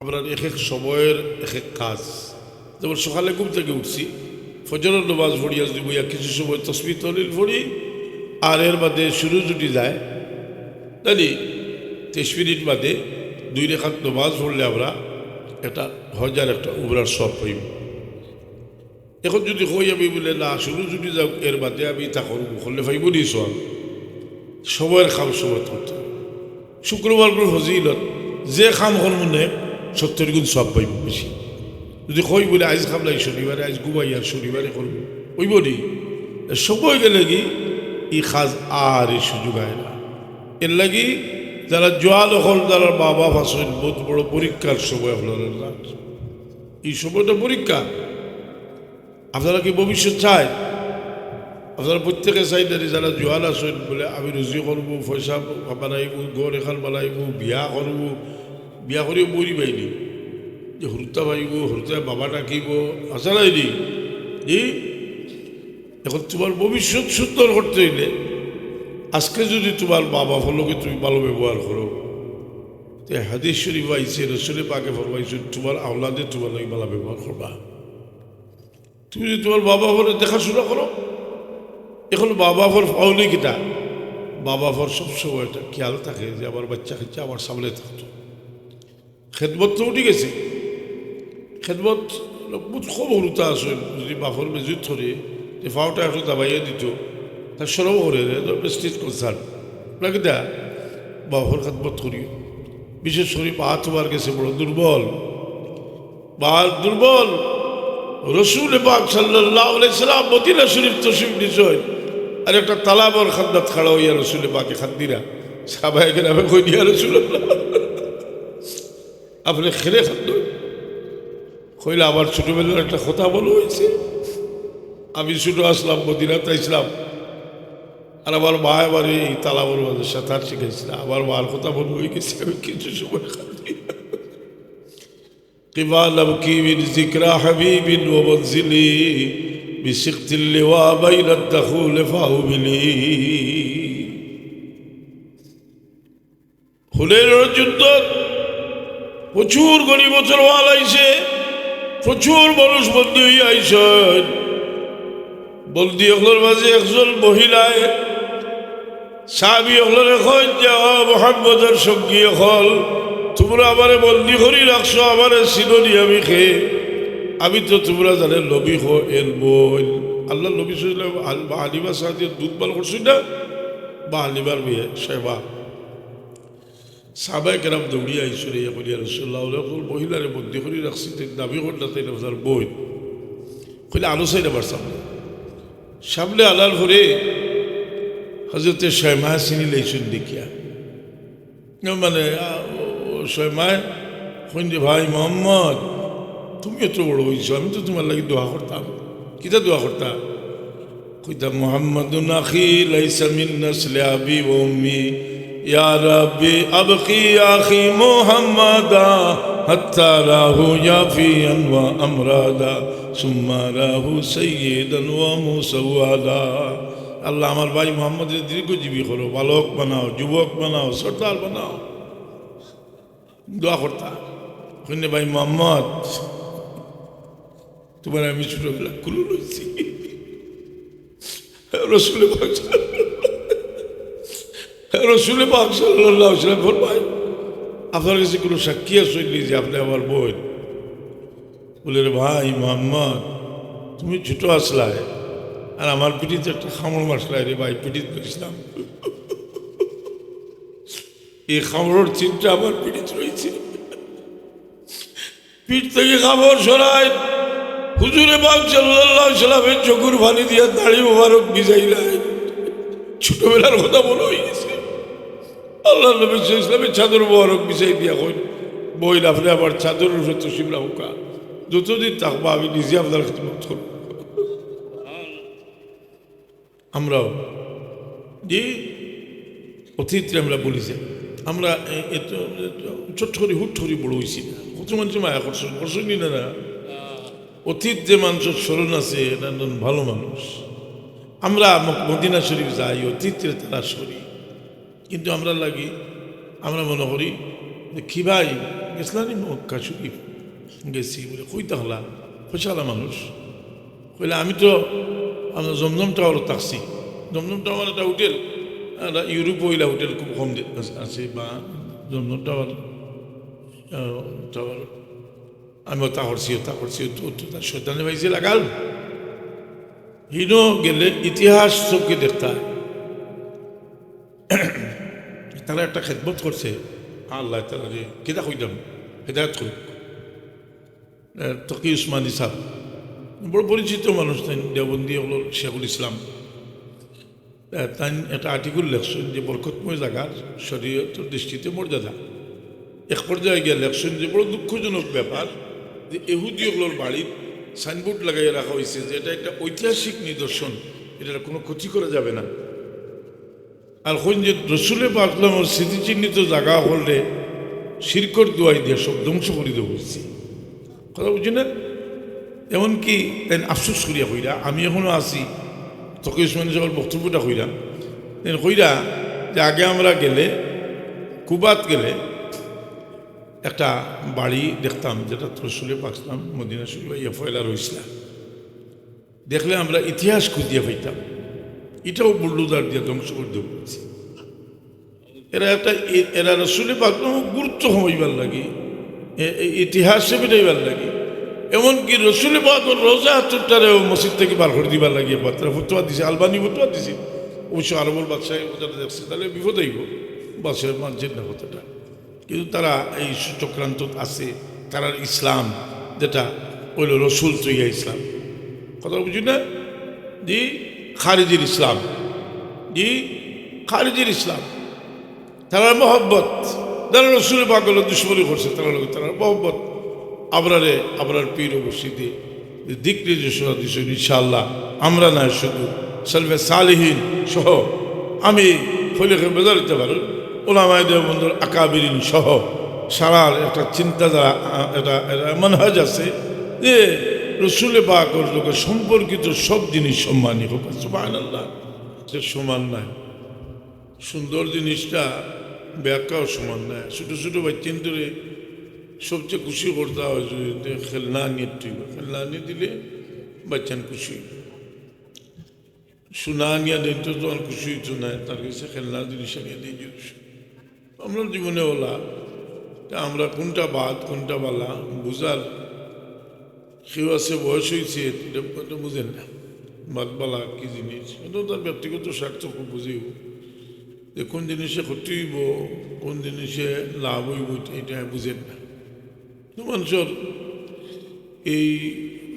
আপনার এক এক সময়ের এক এক কাজ। যেমন সকালে ঘুম থেকে উঠছি, ফজরের নামাজ পড়িয়া যদি বইয়া কিছু সময় তসবিহ তহলিল পড়ি, আর এর বাদে শুরু যদি যায় জানি 23 মিনিট বাদে 2 রাকাত নামাজ পড়লে আমরা একটা হজার একটা উমরার সব পাইব। এখন যদি কই আমি বলে না শুরু যদি যাও এর বাদে আমি তা করবো করলে পাইব নি সব সময়ের খাম সময় করতে। শুক্রবার করে ফজিলত যে খাম করব নে 70 গুণ সব পাইব বেশি। যদি কই বলে আজ খামলাই শনিবারে আজ ঘুমাই আর শনিবারে করবো ওইব নি সময় গেলে কি এই খাজ আর এই সুযোগ হয় না। এর লাগি যারা জোয়াল হল যারা মা বাপ আসেন বহুত বড় পরীক্ষার সময় আপনারা না, এই সময়টা পরীক্ষা। আপনারা কি ভবিষ্যৎ চায়? আপনারা প্রত্যেকে চাই না যারা জোয়াল আসেন বলে আমি রুজি করবো, পয়সা বানাইব, ঘর এখান বানাইব, বিয়া করব, বিয়া করিও মরি পাইনি যে হরুতা পাইব, হরুতায় বাবা ডাকিব, আসা নাইনি। এখন তোমার ভবিষ্যৎ সুন্দর করতে হইলে আজকে যদি তোমার বাবা ফলকে তুমি ভালো ব্যবহার করো, তো হাদিস শরীফ আইছে রসুলে পাকে ফরমাইছেন তোমার আওলাদে তোমার লাগে ভালো ব্যবহার করবা। তুমি যদি তোমার বাবা ফলে দেখাশোনা করো, এখন বাবা ফর পাওনি কিটা, বাবা ফর সবসময় একটা খেয়াল থাকে যে আমার বাচ্চা খাচ্ছে আমার সামনে থাকতো। খেদমত তো উঠে গেছে, খেদমত খুব হরুতা আসে। যদি বাফর মেজুত ধরে যে ফাওটা একটু দাবাইয়া দিত তার সরব করে স্টেজ কনসার্ট আপনাকে দেয়া বাফর খেদমত করি। বিশেষ করে পা তোমার গেছে বড় দুর্বল, বা দুর্বল। রসুল পাক সাল্লাল্লাহু আলাইহি সাল্লাম মদিনা শরীফ তশরিফ নিছেন, আর একটা তালাবর খাদ্দাত খাড়া হইয়া রসুল পাকে খাদ্দিরা সাহাবায়ে কেরামে কই দিয়া রাসূলুল্লাহ আপনি খেলে খাদ্য কইলে আমার ছোটবেলার একটা কথা বলা হয়েছে। আমি ছোট আসলাম মদিনাতে ইসলাম, আর আমার মা আমার এই তালাবর মাঝে সাঁতার শিখাইছিল। আমার মার কথা বলবো হয়ে গেছে আমি কিছু সময় খাদ্দি قبال أبكي من ذكرى حبيب ومنزلي بسقط اللواء بين الدخول فأهملي হুনাইনের যুদ্ধ প্রচুর গনিমত ওয়াল আইছে, প্রচুর মানুষ বন্দী হয়ে আইসেন। বন্দী হলের মাঝে একজন মহিলায় সাহাবী হলের এখন যে মুহাম্মদের সঙ্গী হল তোমরা আমারে বন্দি করি রাখছো, আমারে সিনোনি আমি খেয়ে, আমি তো তোমরা জানে নবী হো এর বই আল্লাহ নবী আলিমা সাহায্যের দুধ পাল করছি না, বা আলিমার মেয়ে সেবা সাহাবায়ে কেরাম দৌড়িয়ে আইসো রে করিয়া রাসূলুল্লাহ মহিলারে বন্দি করি রাখছি দাবি করল তাই আপনার বই কইলে আলো চাই আমার সামনে সামনে আলার ঘরে হজরতে শয়মা চিনি লাইছেন দেখিয়া, মানে শয়মায় কইন্দে ভাই মোহাম্মদ তুমি এত বড় হয়েছো, আমি তো তোমার লাগে দোয়া করতাম। কিতা দোয়া করতাম? কইতাম মুহাম্মাদুন আখি লাইসা মিন নাসলি আবি ওয়া উম্মি ইয়া রাব্বি আবকি আখি মুহাম্মাদা হাত্তা রাহু ইয়াফিয়ান ওয়া আমরাদা সুম্মা রাহু সাইয়্যিদান ওয়া মুসাওয়াদা। আল্লাহ আমার ভাই মুহাম্মদের দীর্ঘজীবী করো, বালক বানাও, যুবক বানাও, সর্দার বানাও। দোয়া করতা কইনে ভাই মোহাম্মদ তোমার আমি ছোটবেলা কুলু লইছি রসুল পাক সাল্লাল্লাহু আলাইহি ওয়াসাল্লাম ভাই আপনার কাছে কোনো সাক্ষী আছে যে আপনি আমার বোন? বলে রে ভাই মোহাম্মদ তুমি ছোট আসলায় আর আমার পিঠিতে একটা খামড় মাসলায় রে ভাই, পিঠিতে ইসলাম এই খামড়ের চিন্তা আমার পিঠিতে রয়েছে। পিঠ থেকে খাবার সরাই হুজুরে পাক সাল্লাল্লাহু আলাইহি ওয়াসাল্লামের চোখের পানি দিয়া দাড়ি মোবারক ভিজাইলাই। ছোটবেলার কথা বলা হয়ে গেছে। আল্লাহ নবী সাল্লাল্লাহু আলাইহি ওয়াসাল্লামের চাদর মোবারক ভিজাই দিয়া কইন বইন আপনি আমার চাদরের উপরে তসিব রাখা, যতদিন থাকবো আমি নিজে আপনার খিদমত করব। আমরাও যে অতীতে আমরা বলি যে আমরা এত ছোট্ট করে হুট করে বড় হয়েছি না, কত মানুষ মায়া করছেন না। অতীত যে মানুষের স্মরণ আছে এটা ভালো মানুষ। আমরা মদিনা শরীফ যাই, অতীতের তারা সরি, কিন্তু আমরা লাগি আমরা মনে করি যে কি ভাই গেছিলাম মক্কা শরীফ গেছি বলে কই তাহলা খোঁচালা মানুষ কইলে আমি তো আমরা জমজম টাওয়ারও থাকছি জমজম টাওয়ার একটা হোটেল একটা ইউরোপ ওইলা হোটেল খুব কম আছে বা জমজম টাওয়ার টাওয়ার আমিও তা করছি তার শৈতানে ভাইছে লাগাল হিনো গেলে ইতিহাস চোখকে দেখতে হয় তারা একটা খেদমত করছে আল্লাহ তালা রে কেটা কইলাম হেদায়ত করুক তকি উসমানী সাহ বড় পরিচিত মানুষ তাই দেওবন্দি হল শেখুল ইসলাম তাই একটা আর্টিকেল লেখছেন যে বরকতময় জায়গার শরীয়তের দৃষ্টিতে মর্যাদা এক পর্যায়ে গিয়ে লেখছেন যে বড় দুঃখজনক ব্যাপার যে এহুদিগুলোর বাড়ির সাইনবোর্ড লাগাইয়া রাখা হয়েছে যে এটা একটা ঐতিহাসিক নিদর্শন এটার কোনো ক্ষতি করা যাবে না আর কোন যে রসুলে পাকলামর স্মৃতিচিহ্নিত জায়গা হলে শিরকর দোয়াই দিয়ে সব ধ্বংস করে দেবো বলছি কথা বুঝি না এমনকি তাই আফসোস করিয়া কইরা আমি এখনও আছি তখন উসমানী সাহেবের বক্তব্যটা কইরাম কইরা যে আগে আমরা গেলে কুবাত গেলে একটা বাড়ি দেখতাম যেটা রসুলে পাকলাম মদিনা শরীফ ইয়া ফয়লা রইসলা দেখলে আমরা ইতিহাস খুঁজিয়া পাইতাম এটাও বুল্লুদার দিয়ে ধ্বংস করে দেবো বলছি এরা রসুলে পাকলাম গুরুত্ব হইবার লাগে ইতিহাসে বেটাইবার লাগে এমনকি রসুলে পাকর রোজা চুট্টারেও মসজিদ থেকে বার করে দিবার লাগিয়ে তারা ফতোয়া দিছে আলবানি ফতোয়া দিছে অবশ্য আরবল বাদশাহ কথাটা দেখছে তাহলে বিপদ হইব বাদশাহ মানছেন না কথাটা কিন্তু তারা এই চক্রান্ত আছে তারার ইসলাম যেটা হইল রসুল তৈয়া ইসলাম কথা বুঝি না জি খারিজির ইসলাম জি খারিজির ইসলাম তারা মহব্বত যারা রসুল পাগল দুশ্মনী করছে তারা তারা মহব্বত আবরার পীর বসিতে দিক নির্দেশনা দিচ্ছেন ইনশাআল্লাহ আমরা না শুধু সালফে সালেহীন সহ আমি ফলিখে বেজার দিতে পারো ওলামায়ে দেওবন্দের আকাবিরিন সহ সারার একটা চিন্তাধারা এটা মানহাজ আছে যে রসুলে পাকের লোকের সম্পর্কিত সব জিনিস সম্মানী হোক সুবহানাল্লাহ সে সমান নাই সুন্দর জিনিসটা ব্যাখ্যাও সমান নাই ছোটো ছোটো বাচ্চান্তরে সবচেয়ে খুশি করতে হয় যে খেলনা নিয়ে খেলনা নিয়ে দিলে বাচ্চান খুশি সোনা নিয়ে দিন তো তোমার খুশি হইতো না তার কাছে খেলনা জিনিস নিয়ে দিয়ে দিয়েছি আমরা জীবনে ওলা আমরা কোনটা বাদ কোনটা বালা বুঝার কেউ আছে বয়স হয়েছে এটা বুঝেন না বাদ বালা কি জিনিস এটাও তার ব্যক্তিগত স্বার্থ খুব বুঝিব যে কোন জিনিসে ক্ষতি হইব কোন জিনিসে লাভ হইব এটা বুঝেন না মানুষের এই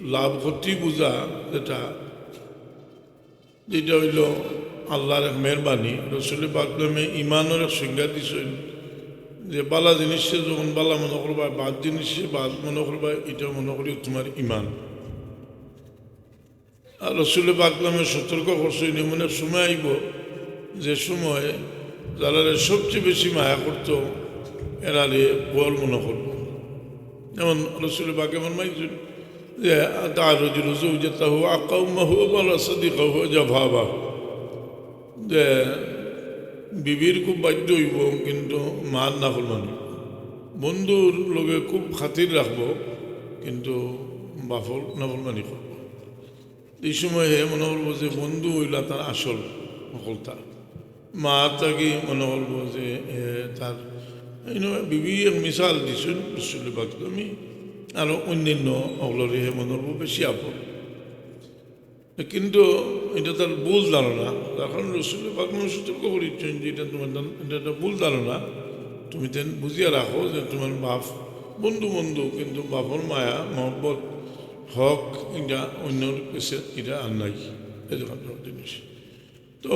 লাভ ক্ষতি বোঝা যেটা হইল আল্লাহর এক মেহরবানি রসুল পাকলামে ইমানের এক সংজ্ঞা দিয়েছেন যে বালা জিনিসে যখন বালা মনে করবা বাদ জিনিসে বাদ মনে করবা এটা মনে করি তোমার ইমান আর রসুল পাকলামে সতর্ক করছেন এমন এক সময় আইব যে সময় যারা সবচেয়ে বেশি মায়া করতো এরারে বল মনে করব যেমন রসুল পাক এমন মাইছেন যে তার রুজু আকাউমাহু বলা সদিকাহু জাভাবা যে বিবির খুব বাধ্য হইব কিন্তু মান না করবানি বন্ধুর লগে খুব খাতির রাখবো কিন্তু বাফর নাফরমানি করব এই সময় হে মনে করবো যে বন্ধু হইলা তার আসল সফলতা মা তাকে মনে করবো যে তার বিবি এক মিশাল দিছেন রসুল পাক আমি আরও অন্যান্য অগলরে হে মনে করবো বেশি আপন কিন্তু এটা তার ভুল ধারণা তখন রসুল পাক সতর্ক করেছেন যে এটা তোমার এটা একটা ভুল ধারণা তুমি তেন বুঝিয়া রাখো যে তোমার বাপ বন্ধু বন্ধু কিন্তু বাপর মায়া মহব্বত হক এটা অন্যর কাছে এটা আর নাই এরকম জিনিস তো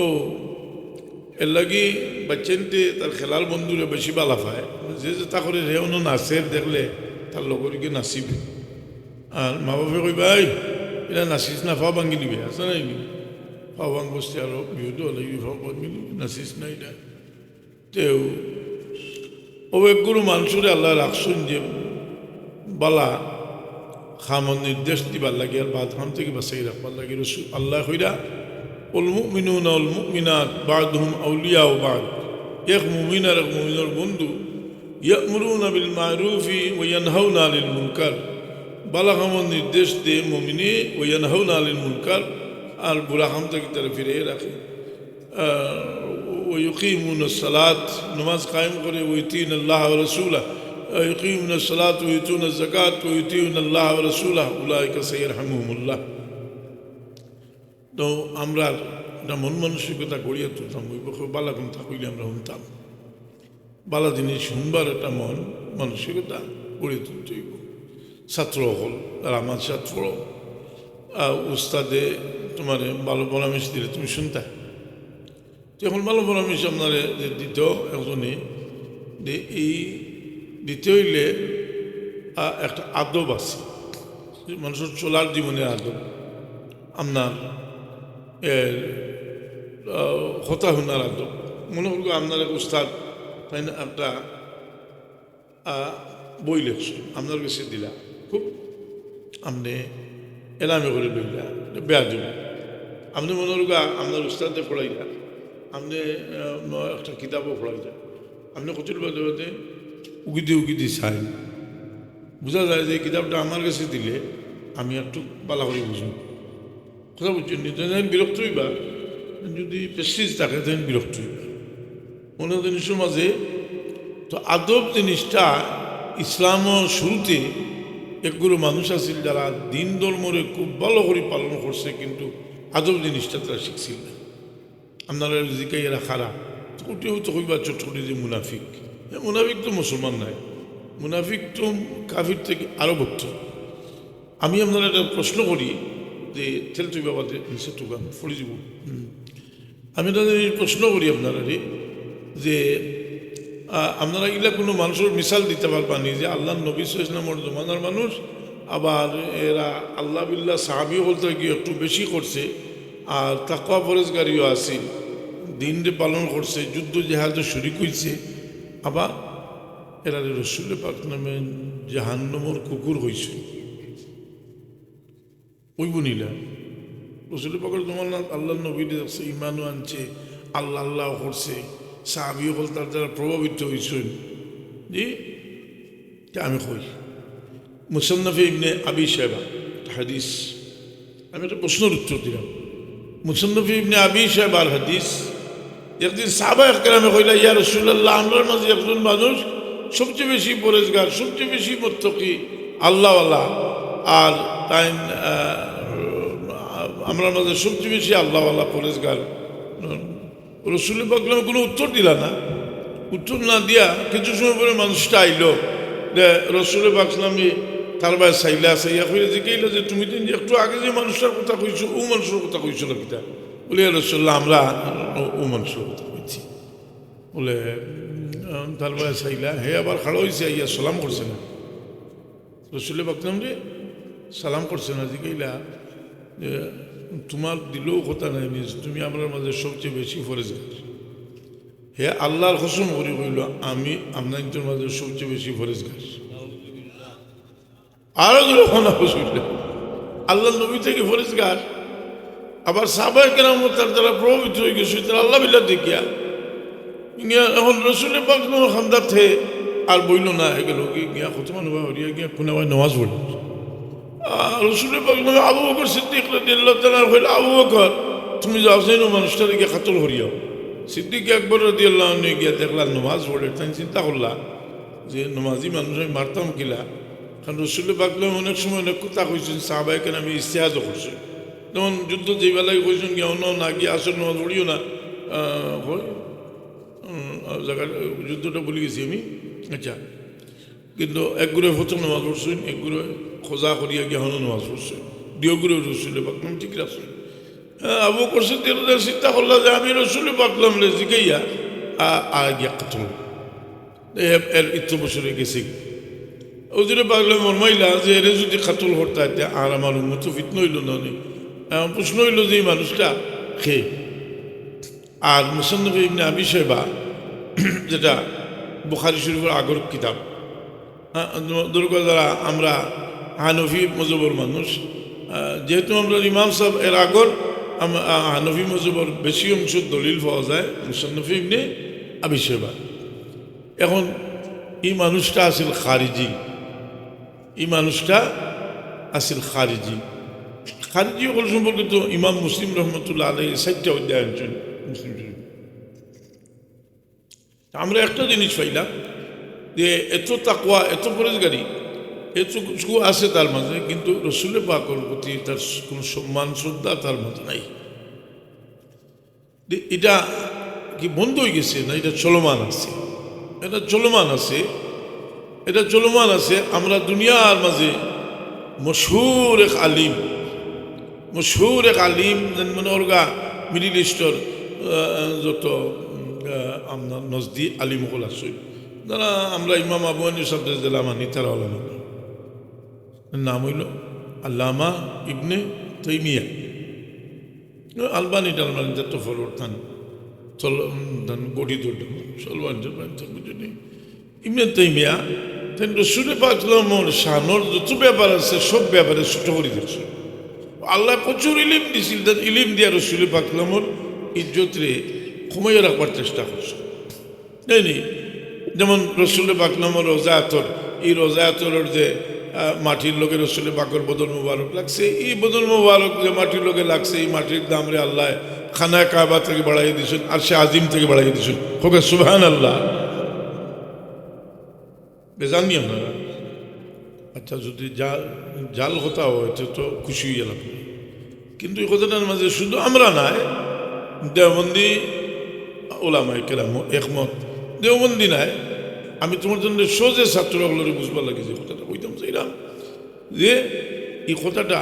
এর লাগি বাচ্চানতে তার খেলার বন্ধুরে বেশি বালা পায় যে তা করে রে অন্য নাচের দেখলে তার লগরকে নাচিবে আর মা বাপে কই ভাই এটা নাচিস না ফা ভাঙি দিবি আছে নাই ফা ভাঙ বসতে আরো বিহুটো হলে ফা ভাঙি দিবি নাচিস না এটা তেও অবেকগুলো মানুষরে আল্লাহ রাখছেন যে বালা খামন নির্দেশ দিবার লাগে আর বাদ খাম থেকে বাঁচাই রাখবার লাগে রসুল আল্লাহ হইরা উল মুমিনুনা উল মুমিনাত বাদহুম আউলিয়া ও বাদ এক মুমিন আর এক মুমিনের বন্ধু ইয়া'মুরুনা বিল মা'রুফি ওয়া ইয়ানহাউনা আনিল মুনকার, ভালো কামের নির্দেশ দিয়ে মুমিনে, ওয়া ইয়ানহাউনা আনিল মুনকার, আর বুরা কাম থেকে তারা ফিরিয়ে রাখে। ওয়া ইউকিমুনাস সালাত, নামাজ কায়েম করে, ওয়া ইউতিউনাল্লাহ ওয়া রাসূলাহু, ইউকিমুনাস সালাত ওয়া ইউতুনাজ যাকাত ওয়া ইউতিউনাল্লাহ ওয়া রাসূলাহু উলাইকা সাইয়ারহামুহুমুল্লাহ। তো আমরা একটা মন মানসিকতা গড়িয়ে তুলতাম, ওই বালা কোন থাকলে আমরা শুনতাম, বালা জিনিস শুনবার একটা মন মানসিকতা গড়িয়ে তুলতে হইব। ছাত্র হল আর আমার ছাত্র উস্তাদে তোমার ভালো পরামর্শ দিলে তুমি শুনতা, এখন ভালো পরামর্শ আপনারে যে দিত একজনে, যে এই দিতে হইলে একটা আদব আছে, মানুষের চলার জীবনের আদব, আপনার কথা শোনার আদব। মনে করবো আপনার এক উস্তাদ তাই না একটা বই লেখছেন, আপনার কাছে দিলা, খুব আপনি এলামে করে লইলা, বেয়া দিব। আপনি মনে করবো আপনার উস্তাদে পড়াইলা, আপনি একটা কিতাবও পড়াইলা, আপনি কচুর বাদে বাদে উগিদি চাই, বোঝা যায় যে কিতাবটা আমার কাছে দিলে আমি একটু বালা করে বুঝব, কথা বুঝছেন নি? যেন বিরক্ত হইবা, যদি প্রেস্টিজ থাকে তেন বিরক্ত হইবা অন্য জিনিসের মাঝে। তো আদব জিনিসটা ইসলামের শুরুতে একগুলো মানুষ আছিল যারা দিন ধর্মরে খুব ভালো করে পালন করছে, কিন্তু আদব জিনিসটা তারা শিখছিল না। আপনারা জিকাই এরা খারাপ ওটিও তো কইবা চটকটি যে মুনাফিক, মুনাফিক তো মুসলমান নাই, মুনাফিক তো কাফির থেকে আরও ভক্ত। আমি আপনারা একটা প্রশ্ন করি যে তেল তুই বাবাতে নিচে টুকান ফড়ি যাব, আমি তাদের প্রশ্ন করি আপনারা যে আপনারা এগুলা কোনো মানুষের মিসাল দিতে পারবানি যে আল্লাহ নবী ইসলামের জমানার মানুষ, আবার এরা আল্লাহ বিল্লাহ সাহাবি বলতে গিয়ে একটু বেশি করছে, আর তাকওয়া পরেজগারিও আছে, দিনরে পালন করছে, যুদ্ধ জেহাদে শরিক হয়েছে, আবার এরা রসুল পাক নামে জাহান্নমর কুকুর হয়েছে। ওই বনিলা রসুল পাকের জমানা আল্লাহ নবী দেখছে, ইমানও আনছে, আল্লাহ আল্লাহ করছে, সাহাবি হল তার দ্বারা প্রভাবিত হয়েছেন। জি আমি কই মুসান্নাফে ইবনে আবি শাইবা হাদিস, আমি একটা প্রশ্নের উত্তর দিলাম। মুসান্নাফে ইবনে আবি শাইবার হাদিস, একদিন সাহাবা একরামে কইলা, ইয়া রাসূলুল্লাহ, আমরার মাঝে একজন মানুষ সবচেয়ে বেশি পরেজগার, সবচেয়ে বেশি মুত্তাকি, আল্লাহওয়ালা, আর তাই আমরা মাঝে সবচেয়ে বেশি আল্লাহওয়ালা পরেজগার। রসুল পাকলাম কোনো উত্তর দিলা না, উত্তর না দিয়া কিছু সময় পরে মানুষটা আইলো, যে রসুল পাকলামে তার ভাই চাইলা চাইয়া করে জিজ্ঞাইল যে তুমি তো একটু আগে যে মানুষটার কথা কইছো, ও মানুষের কথা কইছো না কিতা? বলে রসুল্লাহ আমরা ও মানুষের কথা কইছি। বলে তার ভাই চাইলা, হে আবার খাড়ো হয়েছে, আইয়া সালাম করছে না। রসুল পাকলাম রে সালাম করছে না, জিজ্ঞাইলা যে তোমার দিলেও কথা নাই নিজ, তুমি আমার মাঝে সবচেয়ে বেশি ফরেজগার। হে আল্লাহর কসম করি কইল, আমি আপনাদের মাঝে সবচেয়ে বেশি ফরেজগার। আরো যখন আল্লাহ নবী থেকে ফরেজগার, আবার সাহাবায়ে কেরাম তার দ্বারা প্রভাবিত হয়ে গেছে, তারা আল্লাহ বিল্লাহ দেখিয়া এখন রসুলের পাক খান্দার থে আর বইল না, এগুলো গিয়া কত মানুষ হরিয়া গিয়া কোন নামাজ পড়ল। রসুলের পাক আবু বকর সিদ্দিক রাদিয়াল্লাহু তাআলা কইল, আবু বকর তুমি যাও যেন মানুষটার গিয়ে খাতল হরিয়াও। সিদ্দিক আকবর রাদিয়াল্লাহু আনহু গিয়া দেখলা নামাজ পড়ে, তাই চিন্তা করলা যে নামাজি মানুষ আমি মারতাম কিলা, কারণ রসুলের পাক অনেক সময় অনেক কথা কইছেন, সাহাবায়ে কেরাম ইস্তেহাজও করছে, যেমন যুদ্ধ যেই বেলায় কইছেন গিয়া অন্য না গিয়ে আসল নামাজ পড়িও না, জায়গা যুদ্ধটা বলে গেছি আমি। আচ্ছা, কিন্তু এক গুড়ে প্রথম নামাজ পড়ছেন, এক গুড়ে খোঁজা করিয়া গিয়া হন নামাজ পড়ছে, দুই গুড়ে রসুলে পাকলাম ঠিক রাখছেন। আবু করছে চিন্তা করলাম যে আমি রসুলে পাকলাম রে জিগাইয়া আর গিয়া কাতল এর ইত্য বছরে গেছি। ওজুরে পাকলাম মরমাইলা যে এর যদি কাতল হরতা আর আমার মতো ফিতন হইল না, প্রশ্ন হইল যে এই মানুষটা খেয়ে। আর মুসান্নাফে ইবনে আবি শাইবা, যেটা বুখারী শরীফের আগর কিতাব, দুর্গা দ্বারা আমরা হানফি মজহবর মানুষ, যেহেতু আমরা ইমাম সাহেব এর আগর হানফি মজহবর বেশি অংশ দলিল পাওয়া যায় মুসান্নাফে ইবনে আবি শাইবা। এখন এই মানুষটা আসিল খারিজি, এই মানুষটা আসিল খারিজি। খারিজি হল সম্পর্কে তো ইমাম মুসলিম রহমতুল্লাহ আলাইহি 4টা অধ্যায় আনছেন মুসলিম শরীফ। আমরা একটা জিনিস পাইলাম যে এত তাকওয়া, এত পরেজগারি, এত কিছু আছে তার মাঝে, কিন্তু রসুল পাকের প্রতি তার কোনো সম্মান শ্রদ্ধা তার মাঝে নাই। এটা কি বন্ধ হয়ে গেছে না এটা চলমান আছে? এটা চলমান আছে, এটা চলমান আছে। আমরা দুনিয়ার মাঝে মশহুর এক আলিম, মশহুর এক আলিম মানে ওরগা মিডিল ইস্টর যত আপনার নজদি আলিম হল আছে, যারা আমরা ইমাম আবু হানিফা সাহেব জেলা মানি, তারা আলামা নাম হইল আল্লামা ইবনে তাইমিয়া। আলবানি টালবানি যত ফলোর থান গড়ি দৌড় সলমান বুঝলি ইবনে তাইমিয়া তেন রসুল পাক শানোর যত ব্যাপার আছে সব ব্যাপারে ছোট করে দিচ্ছে। আল্লাহ প্রচুর ইলিম দিছিল, ইলিম দিয়া রসুল পাকলামর ইজ্জতরে কমাইয়া রাখবার চেষ্টা করছে। নেই যেমন রসুল পাকলামর রোজায়াতর, এই রোজায়াতরের যে মাটির লোকের রসুল পাকর বদল মুবারক লাগছে, এই বদল মুবারক যে মাটির লোকে লাগছে, এই মাটির দাম রে আল্লাহ খানা কাবা থেকে বাড়াই দিয়েছেন, আর সে আজিম থেকে বাড়াই দিয়েছেন। হোক সুবহানাল্লাহ। বেজানি আপনারা? আচ্ছা, যদি জাল কথা হয় তো খুশি হয়ে গেলাম, কিন্তু এই কথাটার মাঝে শুধু আমরা নাই, দেওবন্দি ওলামায়ে কেরাম একমত, দেওবন্দি নাই। আমি তোমার জন্য সোজে ছাত্রগুলোরে বুঝবার লাগে যে কথাটা কইতাম চাইলাম যে এই কথাটা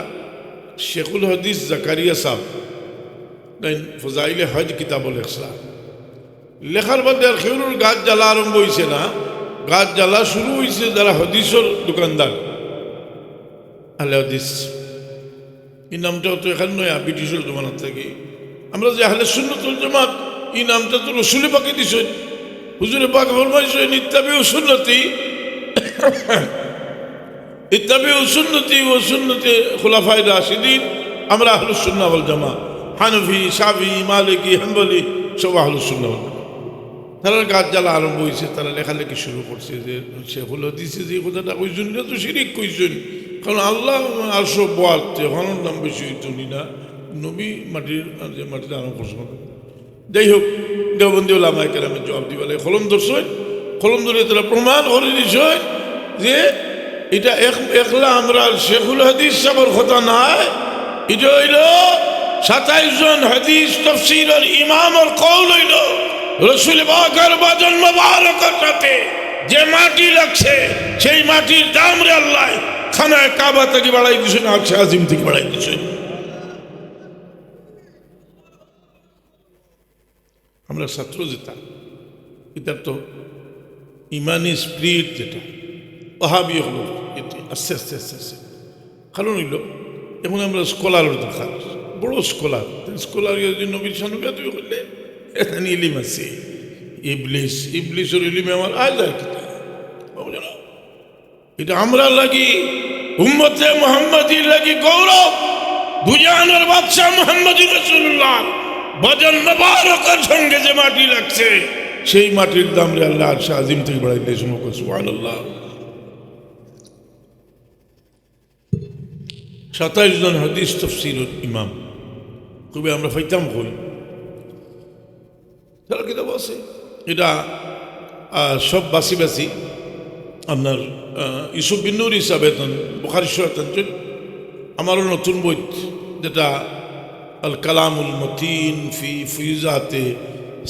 শেখুল হাদিস জাকারিয়া সাহেব ফজাইলে হজ কিতাব লেখার বাদে আর খেউর গাছ জ্বালা আরম্ভ হয়েছে না, গাছ জ্বালা শুরু হয়েছে যারা হদিসর দোকানদার, আহলে হাদিস। এই নামটাও তো এখানে নয়, ব্রিটিশের জমানার থেকে আমরা যে আহলে সুন্নাত ওয়াল জামাত, এই নামটা তো রসুলে পাকে দিছেন, হুজুরে পাক ফরমাইছেন ইত্তাবিউ সুন্নতি, ইত্তাবিউ সুন্নতি ওয়া সুন্নতি খুলাফায়ে রাশিদিন। আমরা আহলুস সুন্নাহ ওয়াল জামাত, হানফি, শাফি, মালিকি, হাম্বলি সব আহলুস সুন্নাহ ওয়াল জামাত। তারা গাছ জ্বালা আরম্ভ হয়েছে, তারা লেখালেখি শুরু করছে যে শেখুল হাদিসে যে কথাটা কইছেন এটা তো শিরিক কইছেন, কারণ আল্লাহ আর সব বলতে হনর নাম বেশি হইত না, নবী মাটির যে মাটিতে আরম্ভ করছে। যাই হোক, দেওবন্দি ওলামায়ে কেরামের জবাব দিবালে কলম ধরছেন, কলম ধরে তারা প্রমাণ করে দিয়েছেন যে এটা একলা আমরা শেখুল হাদিস সাহেবের কথা নাই, এটা হইল 27 জন হাদিস তাফসীরের ইমামের কওল হইল রসুল পাকের বদন মুবারকের সাথে যে মাটি লাগছে সেই মাটির দাম রে আল্লাহ খানায় কাবা থেকে বাড়াই দিয়েছেন, আকশা আজিম থেকে বাড়াই দিয়েছেন। আমরা ছাত্র যেটা, এটার তো ইমানি স্পিরিট যেটা ওহাবি হলো, এটি আস্তে আস্তে আস্তে আস্তে কারণ হইল এখন আমরা স্কলারের দরকার, বড় স্কলার। স্কলার যদি নবীর সামনে তুমি করলে এখানে ইলিম আছে, ইবলিস, ইবলিসের ইলিমে আমার আয় যায় কি, এটা আমরা লাগি উম্মতে মুহাম্মাদির লাগি গৌরব। দুজাহানের বাদশা মুহাম্মদুর রাসূলুল্লাহ বদন মুবারকের সঙ্গে যে মাটি লাগছে সেই মাটির দাম রে আল্লাহ আরশ আজিম থেকে বাড়াই দিয়েছেন। সুবহানাল্লাহ। 27 জন হাদিস তাফসীরের ইমাম কবি আমরা ফাইতাম কই, তারা কিতাব আছে, এটা সব বাসি বাসি আপনার ইউসুফ বিন নূর হিসাবে বুখারী শরীফ আমারও নতুন বই যেটা আল কালামুল মতিন ফি ফুয়ুজাতে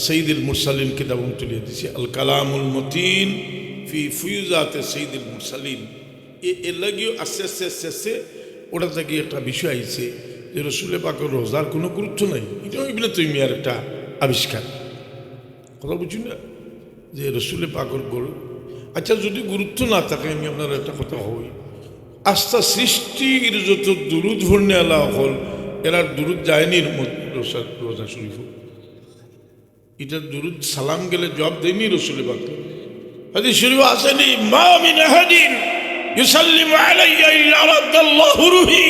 সৈয়দুল মুরসালিন কিতাব তুলিয়ে দিছি। আল কালামুল মতিন ফি ফুয়ুজাতে সৈয়দুল মুরসালিন, এর লাগিও আস্তে আস্তে আস্তে আস্তে ওটা থেকে একটা বিষয় আইছে যে রসুল পাকের রোজার কোনো গুরুত্ব নাই। এটাও ইবনে তাইমিয়ার একটা আবিষ্কার, কথা বুঝুন না যে রসুল পাকের গরু। আচ্ছা, যদি গুরুত্ব না থাকে, আমি আপনার একটা কথা হই, আস্থা সৃষ্টির যত দুরুদ ভর্ণে আল্লাহ হল এরা দুরুদ যায়নি রোজা শরীফ, এটা দুরুদ সালাম গেলে জবাব দেয়নি রসুল পাক। হাদিস শরীফ আসেনি মা মিন আহাদিন ইউসাল্লিমু আলাইয়া ইল্লা রাদ্দাল্লাহু রূহি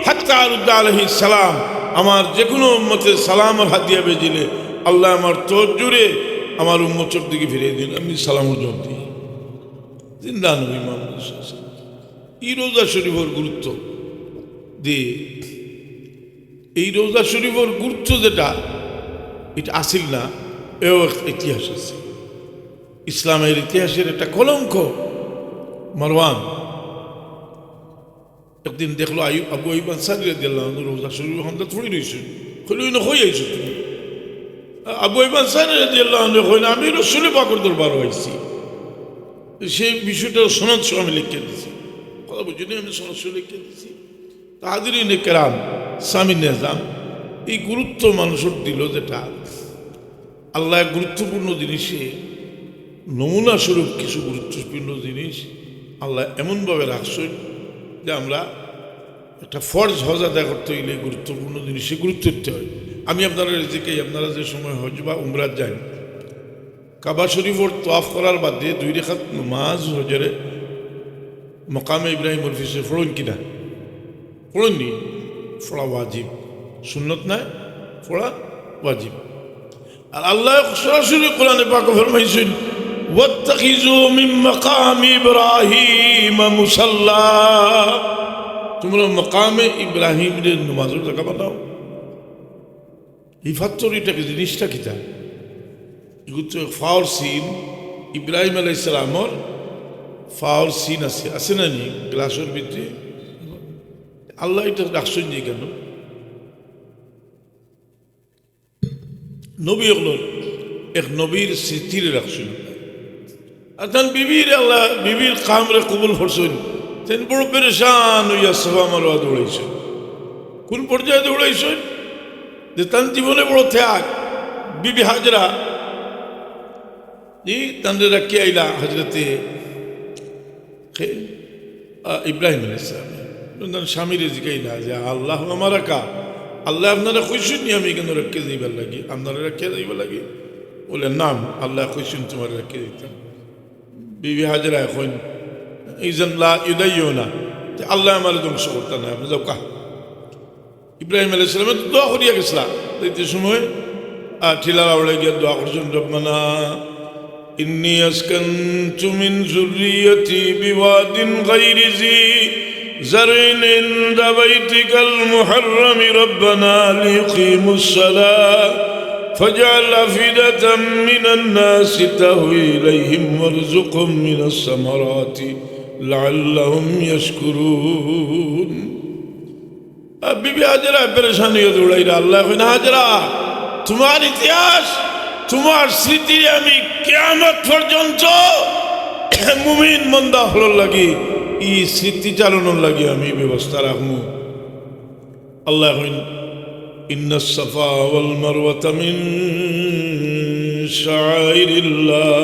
হাত্তা আরুদ্দা আলাইহিস সালাম। আমার যে কোনো উম্মতের সালামের হাত দিয়ে বেজিলে আল্লাহ আমার তোর জুড়ে আমার উম্মতের দিকে ফিরিয়ে দিন, আমি সালামের জবাব দিই। জিন্দা নবী মুহাম্মদ সাল্লাল্লাহু আলাইহি ওয়াসাল্লাম। এই রোজা শরীফের গুরুত্ব দিয়ে এই রোজা শরীফের গুরুত্ব যেটা এটা আসিল না, এও ইতিহাস আছে। ইসলামের ইতিহাসের একটা কলঙ্ক। মারওয়ান একদিন দেখলো আবু আইয়ুব আনসারী রাদিয়াল্লাহু আনহু রোজা শরীফ হামদা থুই রইছে, কইলো না হই আইছো তুমি। আবু আইয়ুব আনসারী রাদিয়াল্লাহু আনহু কইনা আমি রাসূল পাকের দরবার হইছি। সেই বিষয়টা সনদ সহ আমি লিখে দিয়েছি, কথা বুঝিনি, আমি সনদ সহ লিখে দিয়েছি। হাজিরিন কেরাম, সামিন নিজাম, এই গুরুত্ব মানুষের দিল যেটা আল্লাহ গুরুত্বপূর্ণ জিনিসে নমুনা স্বরূপ কিছু গুরুত্বপূর্ণ জিনিস আল্লাহ এমনভাবে রাখছেন যে আমরা একটা ফরজ হজ আদায় করতে গেলে গুরুত্বপূর্ণ জিনিসে গুরুত্ব দিতে হয়। আমি আপনারা রেজিকে আপনারা যে সময় হজ বা উমরাত যান, কাবা শরীফর তোয়াফ করার বাদে 2 রাকাত নামাজ হজরে মকামে ইব্রাহিম অফিসে পড়ুন কিনা? পড়েননি? পড়া ওয়াজিব, সুন্নত নাই, পড়া ওয়াজিব। আর আল্লাহ সরাসরি কোরআনে পাকে ফরমাইছেন ওয়াত্তাখিযু মিন মাকামি ইব্রাহিম মুসাল্লা, তোমরা মকামে ইব্রাহিমের নামাজের জায়গা বানাও। এই ফাত্তরিটাকে জিনিসটা কিতা ফাওয়ার সিন ইব্রাহিম আলাইহিস সালামর ফাওয়ার সিন আছে না নি গ্লাসের ভিতরে? আল্লাহ এটা রাখছেন যে কেন? নবী হলো এক নবীর স্মৃতির রাখছেন। আর তান বিবির আল্লাহ বিবির কামরে কবুল করছেন। তেন বড় পেরেশান হইয়া সাফা মারওয়া দৌড়াইছেন। কোন পর্যায়ে দৌড়াইছেন? যে তার জীবনে বড় ত্যাগ। বিবি হাজরা তান্ডে রাখি আইলা হজরতে ইব্রাহিম আলাইহিস সালাম স্বামীরে জিগাইলা যে আল্লাহ আমার কা আল্লাহ আপনারা কইসুন নি আমি কেন রাখতে যাইবার লাগি, আপনারা রাখিয়া যাইবার লাগি? বলে নাম আল্লাহ কইসুন তোমার রাখিয়ে দিতাম। বিবি হাজরা এখন এই জানলা ইদাইও না আল্লাহ আমার ধ্বংস করতে না, আপনি যাও কা। ইব্রাহিম আলাইহিস সালামের দোয়া করিয়া গেছিলাম দেখতে সময় ঠিলারা উড়ে গিয়ে দোয়া করছেন রব্বানা ইন্নী আসকানতু মিন যুররিয়্যতি বিওয়াদিন গায়রি জি যারইন ইনদা বাইতিকাল মুহাররাম রব্বানা লিয়ুকিমুস সালাহ ফাজআল আফিদাতাম মিনান নাসি তাহওয়ি ইলাইহিম ওয়ারযুকহুম মিনাস সামারাতি লাআল্লাহুম ইয়াশকুরুন। বিবি হাজরা পেরেশান হয়ে দৌড়াইরা আল্লাহ কইনা হাজরা তোমার ইতিহাস তোমার স্মৃতি আমি কিয়ামত পর্যন্ত মুমিন মন্দা হলোর লাগি এই স্মৃতি চালানোর লাগি আমি ব্যবস্থা রাখবো। আল্লাহ কইন ইন্নাস সাফা ওয়াল মারওয়াতা মিন শাআইরিল্লাহ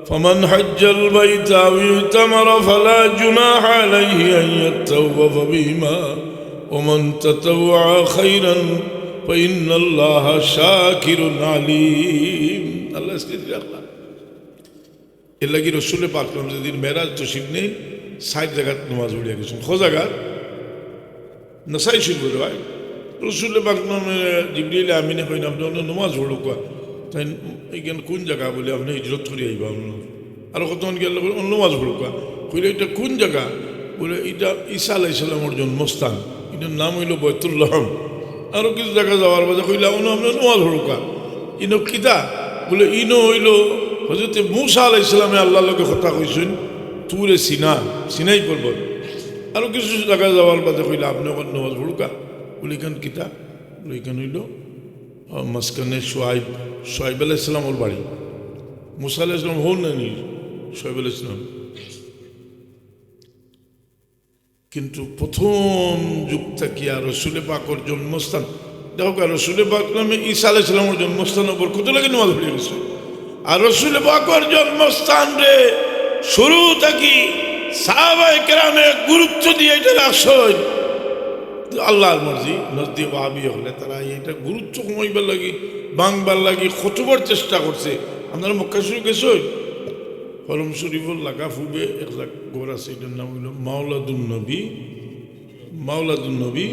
ফামান হাজ্জাল বাইতা আও ইতামারা ফালা জুনাহা আলাইহি আন ইয়াতাওয়াফা বিহিমা ওমান তাতাওয়া খাইরান ফাইন্নাল্লাহ শাকিরুন আলিম। আল্লাহ স্মৃতি রাখলাম এর লাগি রসুলে পাক যেদিন মেরাজ তশরিফ নেই 60 জায়গাত নামাজ পড়িয়া গেছেন। খ জায়গা নাসাই শুরু করে ভাই রসুলে পাক জিবরিল আমিনে কইন আপনি নামাজ পড়ো কোয়া তাই এইখান কোন জায়গা বলে আপনি হিজরত করে আইবা আর কতক্ষণ গেলে নামাজ পড়ো কোয়া কইলে এটা কোন জায়গা? বলে এটা ঈসা আলাইহিস সালামের জন্মস্থান, এটার নাম হইল বৈতুল্লাহম। আরও কিছু জায়গা যাওয়ার বাজে কইলে আপনার নোয়াজ হরুকা ইনো কিতা? বলে ইনো হইল হজরতে মূসা আলাইহিস সালামে আল্লাহর লগে কথা কইছেন তুরে সিনাই পর্বত। আরও কিছু জায়গা যাওয়ার বাজে কইলে আপনি ওখানে নোয়াজ হরুকা বলে এখান কিতা? বলে এখানে হইল মাঝখানে সোহাইব আলাইহিস সালাম ওর বাড়ি। মূসা আলাইহিস সালাম হন না নি সোহাইব আলাইহিস সালাম, কিন্তু প্রথম যুগ থেকে আর রসুলে পাকর জন্মস্থান দেখো রসুলে পাক নামে ঈসা আলাইহিস সালামের জন্মস্থান ওপর কত লাগে নামাজ পড়ে গেছে। আর রসুলে পাকর জন্মস্থান রে শুরু থাকি সাহাবায়ে কেরামে গুরুত্ব দিয়ে এটা রাখছেন। আল্লাহর মর্জি নজদি ওয়াহাবি হলে তারা এটা গুরুত্ব কমাইবার লাগি বাংবার লাগি কতবার চেষ্টা করছে। আপনারা মক্কা শরীফ গেছেন? হরম শরীফুল লাগা ফুবে এক ঘর আছে, এটার নাম হইল মাওলাদুন নবী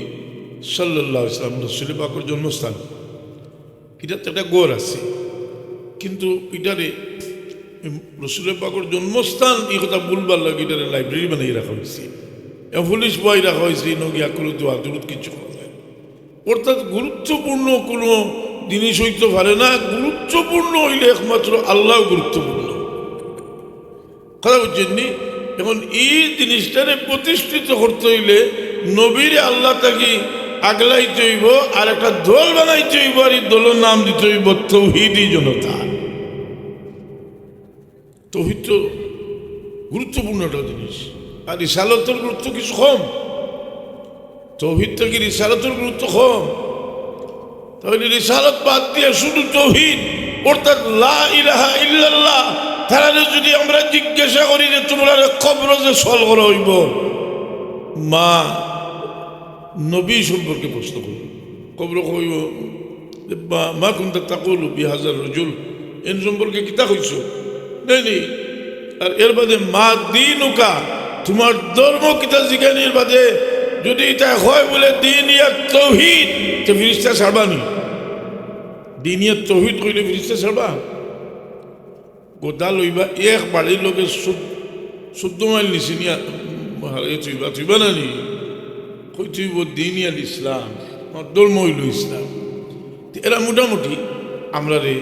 সাল্লাল্লাহু আলাইহি ওয়াসাল্লাম রসুল পাকের জন্মস্থান। এটাতে একটা ঘর আছে, কিন্তু এটারে রসুলের পাকের জন্মস্থান এই কথা বলবার লাগে এটার লাইব্রেরি বানিয়ে রাখা হয়েছে, পুলিশ বই রাখা হয়েছে, নগিয়া করে দোয়া দূরত কিছু করা যায়। অর্থাৎ গুরুত্বপূর্ণ কোনো জিনিস হইতে পারে না, গুরুত্বপূর্ণ হইলে একমাত্র আল্লাহ গুরুত্বপূর্ণ। কথা বুঝছেন নি? এখন এই জিনিসটারে প্রতিষ্ঠিত করতে হইলে নবীর আল্লাহ তাকে আগলাইতে হইব, আর একটা দল বানাইতে হইব, আর এই দলের নাম দিতে হইব তৌহিদি জনতা। তৌহিদ তো গুরুত্বপূর্ণ একটা জিনিস, আর রিসালতের গুরুত্ব কিছু কম। তৌহিদ থেকে রিসালতের গুরুত্ব কম। তাহলে রিসালত বাদ দিয়ে শুধু তৌহিদ অর্থাৎ লা ইলাহা ইল্লাল্লাহ, তারা যদি আমরা জিজ্ঞাসা করি যে তোমরা কবর যে সল করা হইব, মা নবী সম্পর্কে প্রশ্ন করব, কবর হইব মা কুনতা তাকুলু বিহাজার রজুল, এর সম্পর্কে কিতা কইছ নেই। আর এর বাদে মা দিনুকা, তোমার ধর্ম কিতা জিজ্ঞানির বাদে যদি এটা হয় বলে দিনিয়াত তৌহিদ, তো ফিরিস্তা ছাড়বানি। দিনিয়াত তৌহিদ কইলে ফিরিস্তা ছাড়বা? গোদা লইবা এক বাড়ির লোকে 14 মাইল নিচে নিয়া তুইবা না নি, কই তুইব দিনিয়াল ইসলাম, ধর্ম হইল ইসলাম। এরা মোটামুটি আমরা রে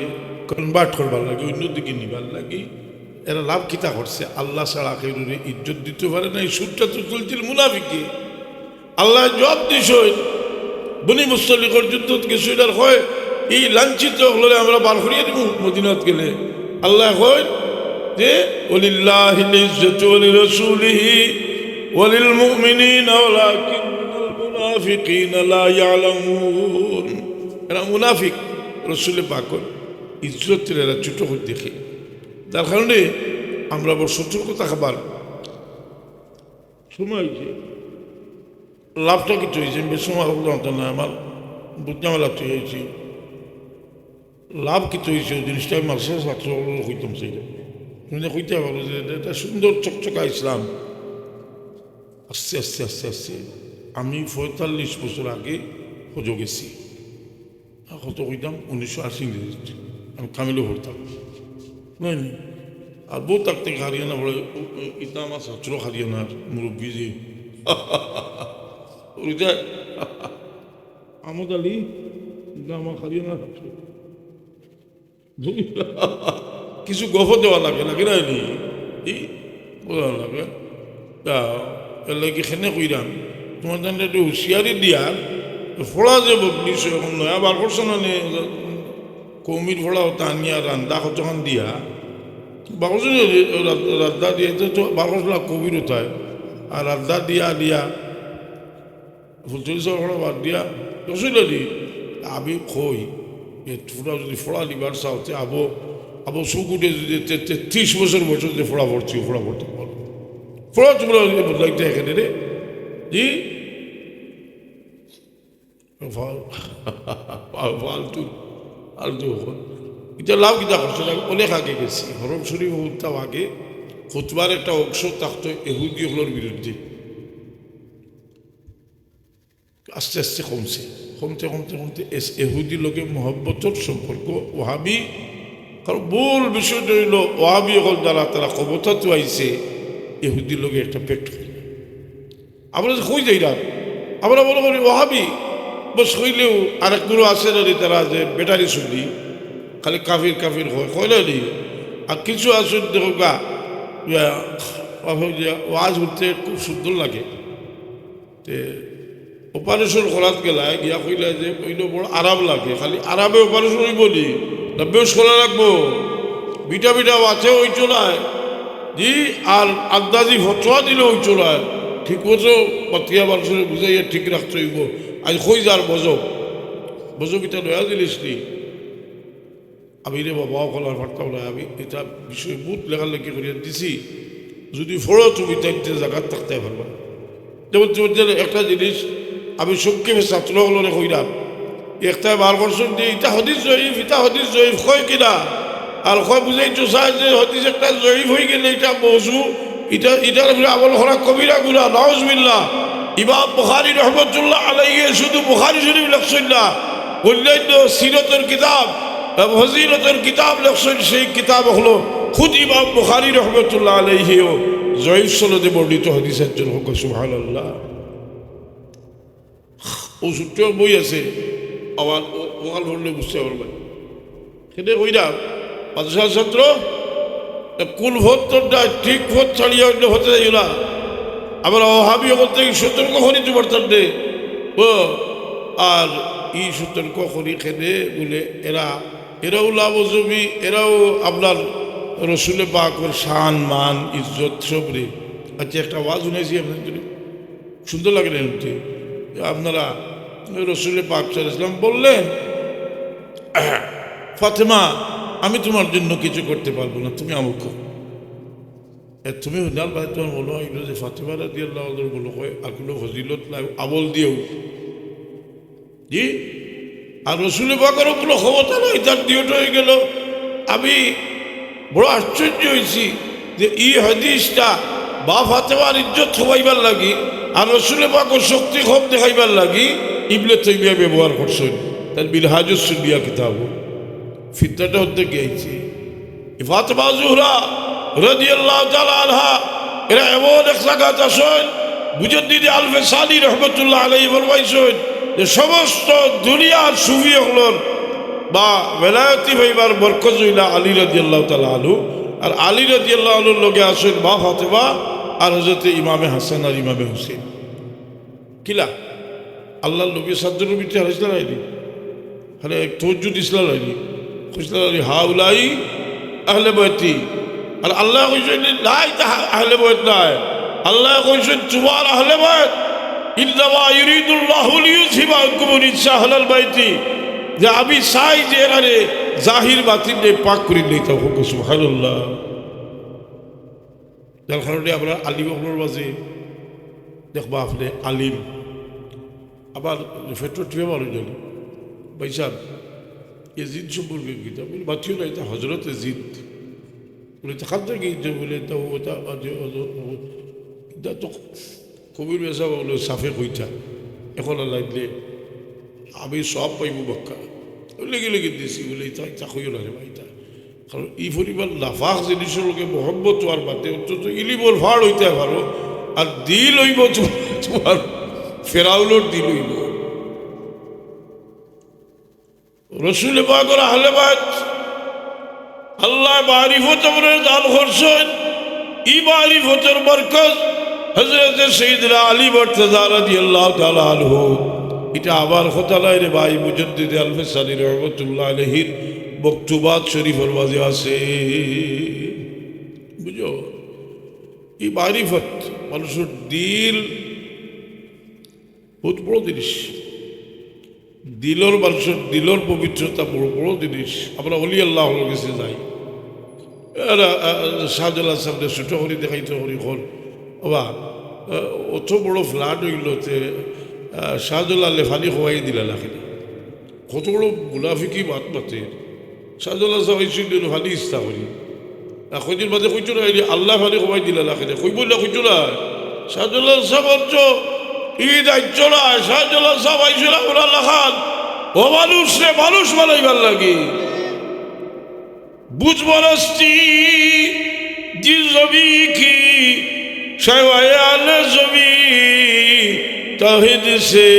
কনভার্ট করবার লাগে, অন্যদিকে নিবার লাগে। এরা লাভ কিতা করছে? আল্লাহ ছাড়া কেউ ইজ্জত দিতে পারে না। এই সুরটা তো চলছিল মুনাফিকে। আল্লাহ জবাব দিস বনি মুসলিকর যুদ্ধ কিছু এটার হয় এই লাঞ্ছিত হলে আমরা বার করিয়ে দেব মদিনাত গেলে। আল্লাহ হয় যে ওয়ালিল্লাহিল ইজ্জাতু ওয়ালিরাসূলিহি ওয়ালিল মুমিনিনা ওয়ালাকিন্নাল মুনাফিকিনা লা ইয়ালামুন। এরা মুনাফিক, রাসূলের পাকের ইজ্জতের এরা ছোট করে দেখে। তার কারণে আমরা বড় সতর্কতা খাবার সময় হয়েছে। লাভটা কিছু হয়েছে, বেশি জানতাম না, আমার বুঝতে আমার লাভটা হয়েছে। লাভ কিছু হয়েছে ওই জিনিসটা আমি মাসের ছাত্র হইতাম, সেইটা হইতে পারবো যে এটা সুন্দর চকচকা ইসলাম। আস্তে আস্তে আস্তে আস্তে আমি 45 বছর আগে হজ গেছি। কত হইতাম 1980 আমি কামিলে পড়তাম, বুঝলেন? আর বউ থাকতে হারিয়ানা বলে ইতা আমার ছাত্র হারিয়ানার মুরব্বী যে আমদ আলী আমার হারিয়ানা ছাত্র। কিছু গফ দেওয়া লাগে লাগে না নি বোঝা লাগে। এর লাগে খেনে কইরাম তোমার জন্য একটু হুঁশিয়ারি দিয়া ফোড়া যে বদলিস এখন নয়া বার করছে না কৌমির ফোড়া টানিয়া রান্দা যখন দিয়া বাকস রাদ্দা দিয়ে তো বাকসলা কবির উঠায় আর রাদ্দা দিয়া দিয়া ফুলচল্লিশ ফোড়া বাদ দিয়া রসুল দি আবি খই ফুটা যদি ফোড়া লিবার চাওতে আবো আবো সুকুটে যদি 33 বছর বছর যে ফোড়া পড়ছি ফোড়া পড়তে পারো ফোড়া তোমরা বদলাইতে এখানে রে জি ফালতু ফালতু এটা লাভ কিতা করছে অনেক আগে গেছি। হরম শরীফ উঠতাম আগে, খুতবার একটা অংশ থাকতো এহুদিগুলোর বিরুদ্ধে। আস্তে আস্তে কমছে, কমতে কমতে কমতে এহুদি লোকে মহব্বতর সম্পর্ক ওহাবি, কারণ মূল বিষয়টা হইল ওহাবি হল দ্বারা তারা ক্ষমতাতে আইছে এহুদি লোকে একটা পেট করে। আমরা কই যাই না, আমরা বলো করি ওহাবি বস হইলেও আরেকগুলো আছে না তারা যে ব্যাটারি শুনি খালি কাফির কাফির হয় কয়লানি। আর কিছু আসুন দেখো গা ওয়াজ উঠতে খুব সুন্দর লাগে। তে অপারেশন করাত গেলায় গিয়া কইলা যে কইল বড় আরাম লাগে, খালি আরামে অপারেশন হইব নি না বেশ করা রাখবো বিটা বিটা আছে ওই চলায় জি। আর আন্দাজি ফটোয়া দিলে ওই চলায় ঠিক মতো পাতিয়া মানুষের বুঝাইয়া ঠিক রাখতে হইব। আজ কই যার বজব বজব এটা নয়া জিনিস নি। আমি রে বাবাও কলার পারতাম না, আমি এটা বিষয় বুথ লেখালেখি করিয়া দিছি। যদি ফোড়ো তুমি তাইতে জায়গার থাকতে পারবা। যেমন একটা জিনিস আমি সংক্ষেপে ছাত্রগুলোরে কইরাম, একটা বার করছেন যে ইটা হদিস জয়ীফ ইটা হদিস জয়ীফ কয় কিনা, আর কয় বুঝাইতো চায় যে হদিস একটা জয়ীফ হয়ে গেলে এটা মৌজু এটা এটার আমল করা কবিরা গুলা নাউজুবিল্লাহ। ইমাম বুখারী রাহমাতুল্লাহ আলাইহি শুধু বুখারী শরীফ লেখছেন না, অন্যান্য সিরতের কিতাব ফজিলতের কিতাব লেখছেন, সেই কিতাব হলো খুদ ইমাম বুখারী রহমতুল্লাহ আলাইহিও জয়ীফ সনদে বর্ণিত হাদিস একজন হোক সুবহানাল্লাহ। ও ছোট্ট বই আছে আমার ওখান পড়লে বুঝতে পারবেন। সেটা কইরা মাদ্রাসা ছাত্র কোন ভোটটা ঠিক ভোট ছাড়িয়ে অন্য হতে যাই না, আমরা অহাবি হল থেকে সতর্ক করিতে পারতাম রে ও। আর এই সতর্ক করি খেলে বলে এরাও লাভজবি, এরাও আপনার রসুলে পাকের শান মান ইজ্জত সব রে। আচ্ছা, একটা আওয়াজ শুনেছি আপনাদের সুন্দর লাগলেন, আপনারা রসুলে পাক সাল্লাল্লাহু আলাইহি ওয়াসাল্লাম বললেন, ফাতেমা আমি তোমার জন্য কিছু করতে পারবো না, তুমি আমাকে তুমি উদার ভাই তোমার বলো এগুলো যে ফাতেমা রাদিয়াল্লাহু আনহা বলো হয় আর কোনো ফজিলত নাই আবল দিয়েও জি। আর রসুল পাকেরও কোনো ক্ষমতা নয়, তার ডিউটি হয়ে গেল। আমি বড় আশ্চর্য হয়েছি যে এই হাদিসটা বা ফাতেমার ইজ্জত হবাইবার লাগি আর রসুল পাকের শক্তি কম দেখাইবার লাগি ইবনে তাইমিয়া ব্যবহার করছেন তার মিনহাজুস সুন্নিয়া কিতাব। ফিতনাটা হতে গিয়েছে ফাতেমা জোহরা রাদিয়াল্লাহু তাআলা আনহা, এরা এমন এক জায়গাতে আসেন মুজাদ্দিদ আল-ফিসানি রহমতুল্লাহ আলাইহি ফরমাইছেন যে সমস্ত দুনিয়ার সুফি হলর বা বেলায়েতি ভাইবার বরকত হইলা আলী রাদিয়াল্লাহু তাআলা আনহু। আর আলী রাদিয়াল্লাহু আনহুর লগে আসেন মা ফাতেমা আর হযরতে ইমামে হাসান আর ইমামে হুসেন। কিলা আল্লাহর নবী সাদ্দুর নবী হারিসলা আইনি হলে তওজ্জুদ ইসলাম আইনি খুশলা আলী হাউলাই আহলে বাইতি। আর আল্লাহ কইছেন নাই তা আহলে বাইত নাই, আল্লাহ কইছেন তোমার আহলে বাইত ইন্নামা ইউরিদুল্লাহু লিইউযহিবা আনকুম রিজসা আহলাল বাইতি, যে আমি চাই যে এরারে জাহির বাতিল নিয়ে পাক করে নিতে হবে সুবহানাল্লাহ। যার কারণে আমরা আলিম আপনার মাঝে দেখবা আপনি আলিম আবার ফেট্রো টিপে মানুষ জানি ভাইসাব এজিদ সম্পর্কে গীতা বলে বাতিও না, এটা হজরত এজিদ বলে খান থেকে বলে তো কবির বেসা বলো সাফে কইটা এখন লাগলে আমি সব পাইব বাক্কা লেগে লেগে দিয়েছি বলে এটা কইও না রে ভাইটা। কারণ এই পরিমাণ নাফাক জিনিসের লোকে মহব্বত হওয়ার বাদে অন্তত ইলিবর ফাড় হইতে পারো আর দিল হইব তোমার ফেরাউলোর দিল হইব। রসুল পাকের আহলে বাইত আল্লাহ মারিফত আমাদের দান করছেন। এই মারিফতের বরকত হযরত সাইয়েদনা আলী মুর্তজা রাদিয়াল্লাহু তাআলা আনহু, এটা আবার কথা নাই রে ভাই, মুজাদ্দিদ আল-ফিসানি রহমাতুল্লাহ আলাইহির মকতুবাত শরীফের মাঝে আছে। বুঝো এই মারিফত মানুষের দিল বহুত বড় জিনিস, দিলর মানুষের দিলর পবিত্রতা বড় বড় জিনিস। আমরা অলি আল্লাহর কাছে যাই, শাহজালাল সাহেব ছোট হরি দেখাইতে হরি হল বা অত বড় ফ্লাড হইলতে শাহজালালে ফানি খোয়াই দিলা লাখে কত বড় মুনাফিকি মাত মাতে শাহজালাল সাহেব হয়েছিল ফানি ইচ্ছা করি কদিন বাদে কইতো না আল্লাহ ফানি খোয়াই দিলা লাখে কইব না কইতো না শাহজালাল সাহেব অর্থ ঈদ আইতো না। শাহজালাল সাহেব আইছিল ওরা লাখান ও মানুষ রে মানুষ বানাইবার লাগে বুঝ বরস্তি জিস জমি কি शवायाल जमी तहिद से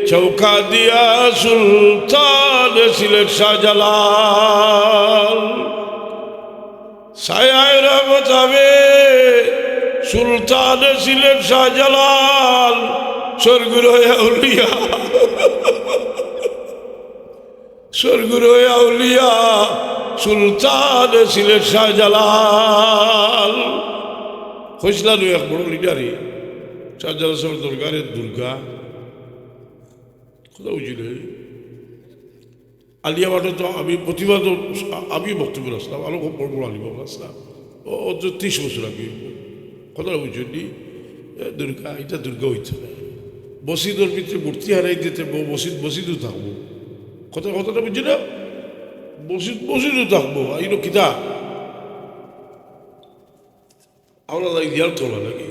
चौका दिया सुल्तान सिलेट शाहजलाल साया रहमत आवे सुल्तान सिलेट शाहजलाल स्वर्गुरु औलिया स्वर्गुरु औलिया सुल्तान सिलेट शाहजलाल খোঁজলালু এক বড় লিডারে শাহজালাল সাহেবের দরকারের দুর্গা কোথাও বুঝিল আলিয়া মাঠে তো আমি প্রতিবাদ আমি বক্তব্য আসলাম আরো খুব বড় বড় আলিবাব আসলাম ও 30 বছর আগে কথা বুঝলি দুর্গা এটা দুর্গা হইতে না বসিদর ভিতরে মূর্তি হারাই দিতে বসিদও থাকবো কথাটা বুঝছি না বসিদও থাকবো এইগুলো কিতা আমরা ইয়ার তোলা লাগে।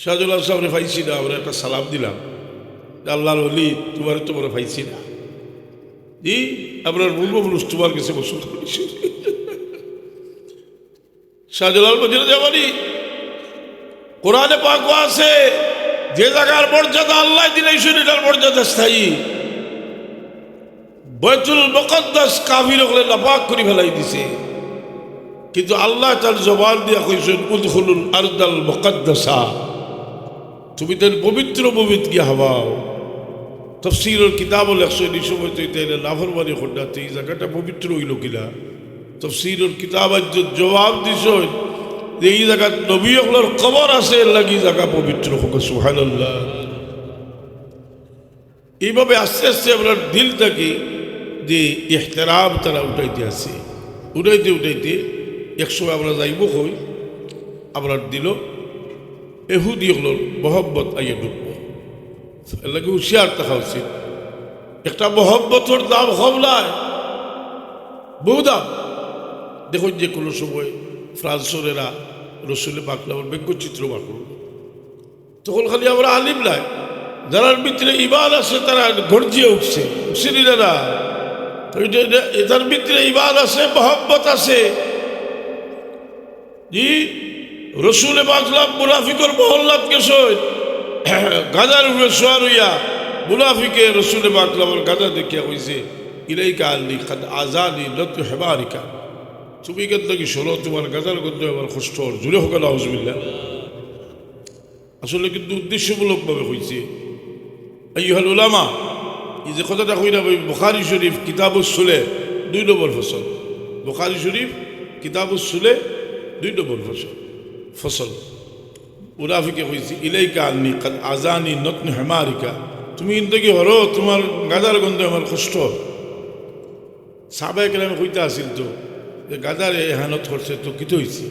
শাহজালাল সাহেবরে পাইছি না, আমরা একটা সালাম দিলাম আল্লাহর ওলি তোমার তো বড় পাইছি না জি আপনার বলবো মানুষ তোমার কাছে বসুন শাহজালাল মদিনা যাবানি কোরআনে পাক আছে যে জায়গার মর্যাদা আল্লাহ দিলেছেন এটার মর্যাদা স্থায়ী। বাইতুল মুকদ্দাস কাফির হলে নাপাক করে ফেলাই দিছে, কিন্তু আল্লাহ তার জবান দিয়া কইছেন উদখুলুল আরদাল মুকদ্দাসা, তুমি তার পবিত্র ভূমিত গিয়ে হবাও। তফসিরের কিতাব লেখছে এই সময় তো এটা নাফরমানি করতে এই জায়গাটা পবিত্র হইল কিনা। তফসিরের কিতাব আজ জবাব দিছ যে এই জায়গার নবী হলের কবর আছে, এর লাগি জায়গা পবিত্র হোক। সুবহানাল্লাহ। এইভাবে আস্তে আস্তে আপনার দিলটাকে যে ইহতেরাম তারা উঠাইতে আছে, উঠাইতে উঠাইতে একসময় আমরা যাইব কই আপনার দিল এহুদি হলোর মহব্বত আইয়া ঢুকব। এর লাগে হুঁশিয়ার থাকা উচিত। একটা মহব্বতর দাম কম নয়, বহু দাম। দেখুন যে কোনো সময় ফ্রান্সরেরা রসুলে পাকলাম ব্যঙ্গচিত্র বাঁকল, তখন খালি আমরা আলিম নাই, যারা ভিতরে ইমান আছে তারা গর্জিয়ে উঠছে, উঠছিলেন না? এটার ভিতরে ইমান আছে, মহব্বত আছে। জি রসুলে পাকলাম মুনাফিকর মহল্লাত গেছে গাদার উপরে সোয়ার হইয়া, মুনাফিকে রসুলে পাকলামের গাদা দেখিয়া কইছে ইলাইকা আল্লি খাদ আজানি নত হেবারিকা, তুমি কেন নাকি শোনো তোমার গাদার গন্ধ আমার কষ্ট জুড়ে হোক না হুজবিল্লাহ। আসলে কিন্তু উদ্দেশ্যমূলকভাবে হয়েছে। আইয়ুহাল উলামা, এই যে কথাটা কইরা বুখারী শরীফ কিতাবুস সুলে 2 নম্বর ফসল, বুখারী শরীফ কিতাবুস সুলে 2 নম্বর ফসল মুনাফিকে কইছে ইলাইকা আন্নি কাদ আজানি নতন হেমারিকা, তুমি কিন্তু কি হরো তোমার গাদার গন্ধে আমার কষ্ট। সাহাবায়ে কেরাম কইতে আসিল তো যে গাদার এহানত করছে তো কিতো হইছে।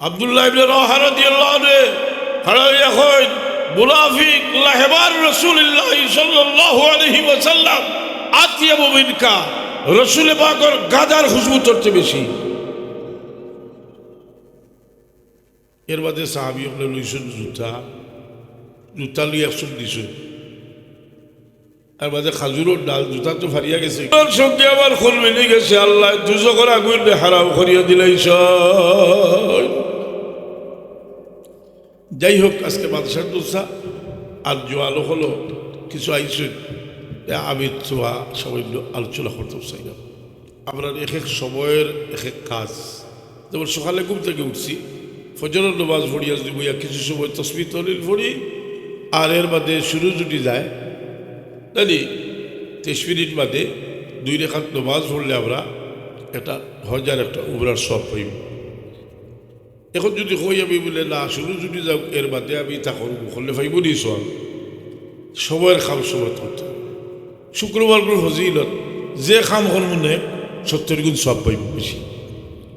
আব্দুল্লাহ ইবনে রাওহা রাদিয়াল্লাহু আনহু হারাইয়া কই মুনাফিক লাহবার রাসূলুল্লাহ সাল্লাল্লাহু আলাইহি ওয়াসাল্লাম আতিয়াবু মিনকা, রাসূল পাকের গাদার খুশবু তোরতে বেশি। এর বাদে সাহাবি হলে লইছেন জুতা লই একশন দিছেন, আর বাদে খাজুরের ডাল, জুতা তো ফারিয়া গেছে, সঙ্গে আবার খোল মিলে গেছে। আল্লাহ দুজকের আগুন হারাম করিয়া দিলাইছ। যাই হোক, আজকে বাদশার দোসা আর জোয়ালো হলো কিছু আইসেন, আমি তোয়া সবাই আলোচনা করতে চাই না। আপনার এক এক সময়ের এক এক কাজ। যেমন সকালে ঘুম থেকে উঠছি, ফজরের নামাজ পড়ি, আজ বইয়া কিছু সময় তসবিহ তহলিল পড়ি, আর এর বাদে শুরু যদি যায় জানি 23 মিনিট বাদে 2 রাকাত নামাজ পড়লে আমরা একটা হজার একটা উমরার সব পাইব। এখন যদি কই আমি বলে না শুরু যদি যাও এর বাদে আমি তা করবো করলে পাইব নি সব সময়ের খাম সময় করতে। শুক্রবার ফজিলত যে খাম করবো নে 70 গুণ সব পাইব বেশি।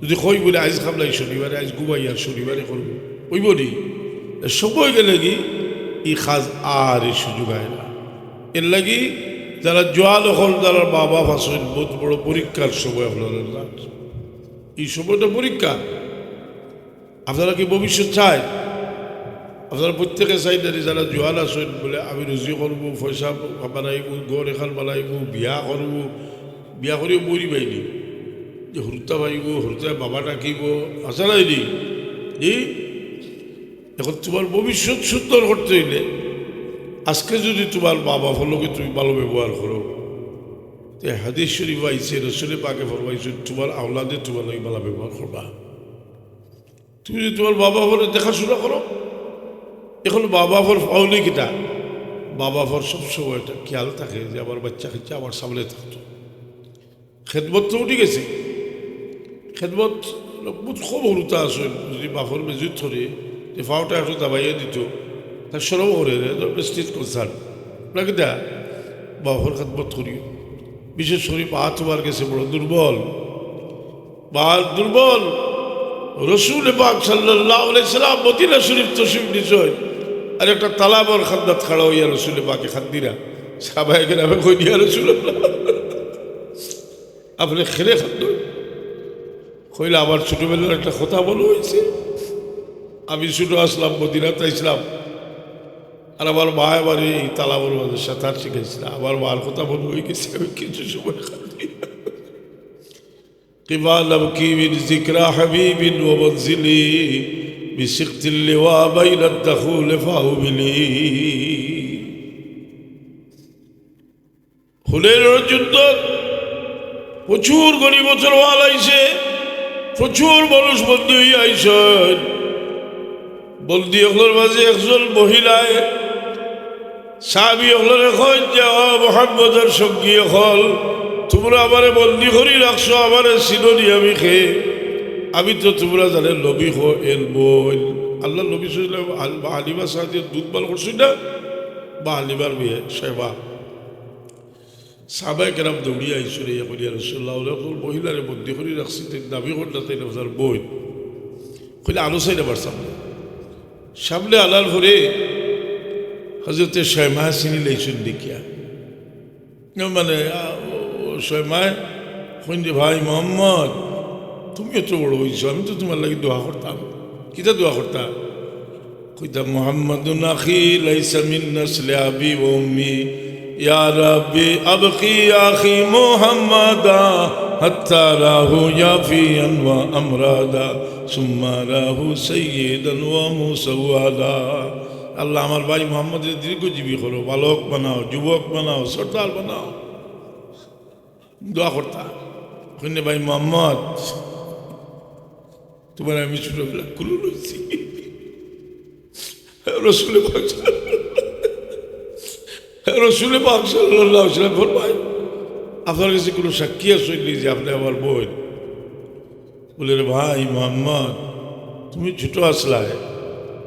যদি কই বলে আজ খামলাই শনিবারে, আজ ঘুমাই আর শনিবারে করবো ওইব নি, সময় গেলে কি ই খাজ আর এই সুযোগ হয় না। এর লাগি যারা জোয়াল হল, যারা বাবা ভাষণ বহুত বড় পরীক্ষার সময় আপনারা, এই সময়টা পরীক্ষা। আপনারা কি ভবিষ্যৎ চাই? আপনারা প্রত্যেকে চাই না যারা জোয়াল আসেন বলে আমি রুজি করবো, পয়সা বানাইব, ঘর এখন বানাইব, বিয়া করবো, বিয়া করিও মরি পাইনি, যে হরুতা পাইব, হরুতায় বাবা ডাকিব, আসা নাইনি। এই এখন তোমার ভবিষ্যৎ সুন্দর করতে হইলে আজকে যদি তোমার বাবা হলোকে তুমি ভালো ব্যবহার করো, তো হাদিস শরীফ আইছে, রসুলে পাকে ফরমাইছে তোমার আওলাদে তোমার লাগে ভালো ব্যবহার করবা। তুমি যদি তোমার বাবা হলে দেখাশোনা করো। এখন বাবা ফর পাওনি কিটা, বাবা ফর সবসময় একটা খেয়াল থাকে যে আমার বাচ্চা খাচ্ছে আমার সামনে থাকতো। খেদমত তো উঠে গেছে, খেদমত খুব হরুতা আসেন। যদি বাপর মেজুত ধরে যে ফাওটা একটু দাবাইয়ে দিত, তার সরব করে স্টেজ কনসার্ট আপনাকে দেয়া বাপর খেদমত করি। বিশেষ করে পা তোমার গেছে বড় দুর্বল, বা দুর্বল। রসুল পাক সাল্লাল্লাহু আলাইহি সাল্লাম মদিনা শরীফ তশরিফ নিছেন, আর একটা তালাবর খাদ্দাত খাড়া হইয়া রসুল পাকে খাদ্দিরা সাহাবায়ে কেরামে কই দিয়া রাসূলুল্লাহ আপনি খেলে খাদ্য কইলে আমার ছোটবেলার একটা কথা বলা হয়েছে। আমি ছোট আসলাম, মদিনাতে আসলাম, আর আমার মা এবারে এই তালাবর মাঝে সাঁতার শিখেছিল, আমার মার কথা বলবো হয়ে গেছে আমি কিছু সময় খালি قبال أبكي من ذكرى حبيب ومنزلي بسقط اللواء بين الدخول فأهملي হুনাইনের যুদ্ধ প্রচুর গরিব মুসলমান আইছে, প্রচুর মানুষ বন্দী হয়ে আইসেন। বন্দী হলোর মাঝে একজন মহিলায় সাহাবী হলের এখন যে মুহাম্মদের সঙ্গী হল, তোমরা আমারে বন্দি করি রাখছো, আমারে চিননি আমি খেয়ে, আমি তো তোমরা জানে নবী হো এল বই আল্লাহ নবী হালিমা সাহায্যের দুধ বাল করছি না, বা হালিমার মেয়ে সেবা সাহাবায়ে কেরাম দৌড়িয়ে আইসুরে করিয়া রসুল্লাহ মহিলারে বন্দি করি রাখছি, দাবি করলে তাই না বই কইলে আলো চাই না সামনে সামনে আলার ভরে হজরতে শয়মা চিনি লাইছুন দেখিয়া, মানে শয়মায় কইন ভাই মোহাম্মদ তুমি এত বড় হয়েছো, আমি তো তোমার লাগে দোয়া করতাম। কিতা দোয়া করতাম? কইতাম মুহাম্মাদুন আখি লাইসা মিন নাসলি আবি ওয়া উম্মি ইয়া রাব্বি আবকি আখি মুহাম্মাদা হাত্তা রাহু ইয়াফিয়ান ওয়া আমরাদা সুম্মা রাহু সাইয়্যিদান ওয়া মুসাওয়াদা। আল্লাহ আমার ভাই মুহাম্মদের দীর্ঘজীবী করো, বালক বানাও, যুবক বানাও, সর্দার বানাও। দোয়া করতাম। কইনে ভাই মোহাম্মদ তোমার আমি ছোটবেলা কুলু লইছি, রসুলে পাক সাল্লাল্লাহু আলাইহি ওয়াসাল্লাম ভাই আপনার কাছে কোনো সাক্ষী আসেনি যে আপনি আমার বোন? বলে রে ভাই মোহাম্মদ তুমি ছোট আসলায়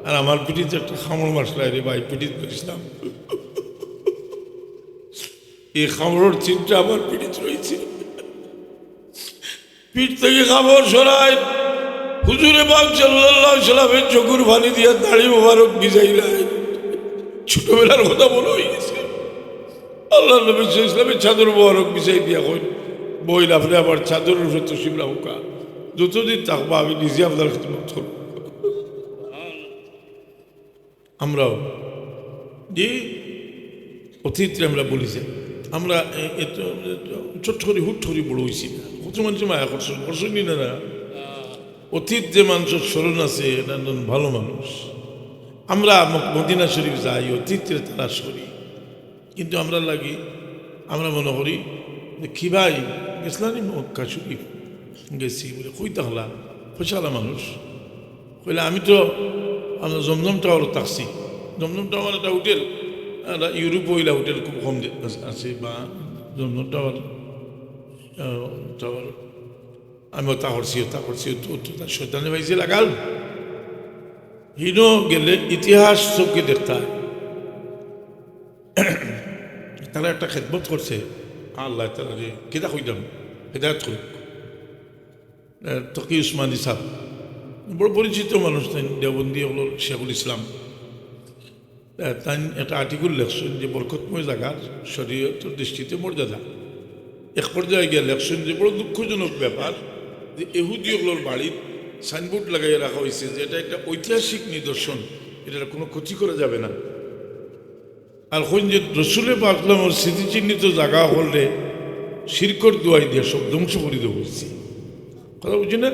আর আমার পিঠিতে একটা খামড় মাসলায় রে ভাই, পিঠিত করেছিলাম, এই খামড়ের চিন্তা আমার পিঠিত রয়েছে। পিঠ থেকে খাবার সরাই হুজুরে পাক সাল্লাল্লাহু আলাইহি ওয়াসাল্লামের চোখের পানি দিয়া দাড়ি মোবারক ভিজাইলাই। ছোটবেলার কথা বলা হয়ে গেছে। আল্লাহ নবী সাল্লাল্লাহু আলাইহি ওয়াসাল্লামের চাদর মোবারক ভিজাই দিয়া কই বইল আপনি আমার চাদরের উপরে তসরিফ রাখুকা, যতদিন থাকবো আমি নিজে আপনার খিদমত করব। আমরাও যে অতীতে আমরা বলি যে আমরা ছোট্ট করে হুট করে বড় হয়েছি না, কত মানুষ মায়া করছেন না না। অতীত যে মানুষের স্মরণ আছে এটা ভালো মানুষ। আমরা মদিনা শরীফ যাই, অতীতের তালাশ করি, কিন্তু আমরা লাগি আমরা মনে করি যে কি ভাই গেছিলাম মক্কা শরীফ গেছি বলে কই তাহলা পয়সাওয়ালা মানুষ কইলে আমি তো আমরা জমজম টাওয়ারও থাকছি। জমজম টাওয়ার একটা হোটেল, একটা ইউরোপ ওইলা হোটেল খুব কম আছে, বা জমজম টাওয়ার টাওয়ার আমি তা করছি তার শয়তানে ভাইছে লাগাল হিনো গেলে ইতিহাস চোখকে দেখতে হয়। তারা একটা খেদমত করছে, আল্লাহ তারা কেদা কইলাম হেদায়ত করুক। তকি উসমানী সাহেব বড় পরিচিত মানুষ, তাই দেওবন্দি হল শেখুল ইসলাম, তাই একটা আর্টিকেল লেখছেন যে বরকতময় জায়গার শরীয়তের দৃষ্টিতে মর্যাদা। এক পর্যায়ে গিয়ে লেখছেন যে বড় দুঃখজনক ব্যাপার যে ইহুদি হলোর বাড়ির সাইনবোর্ড লাগাইয়া রাখা হয়েছে যে এটা একটা ঐতিহাসিক নিদর্শন, এটা কোনো ক্ষতি করা যাবে না। আর কোন যে রসুলে পাকলামের স্মৃতিচিহ্নিত জায়গা হলে শিরকর দোয়াই দিয়ে সব ধ্বংস করে দেওয়া হয়েছে। কথা বুঝি না?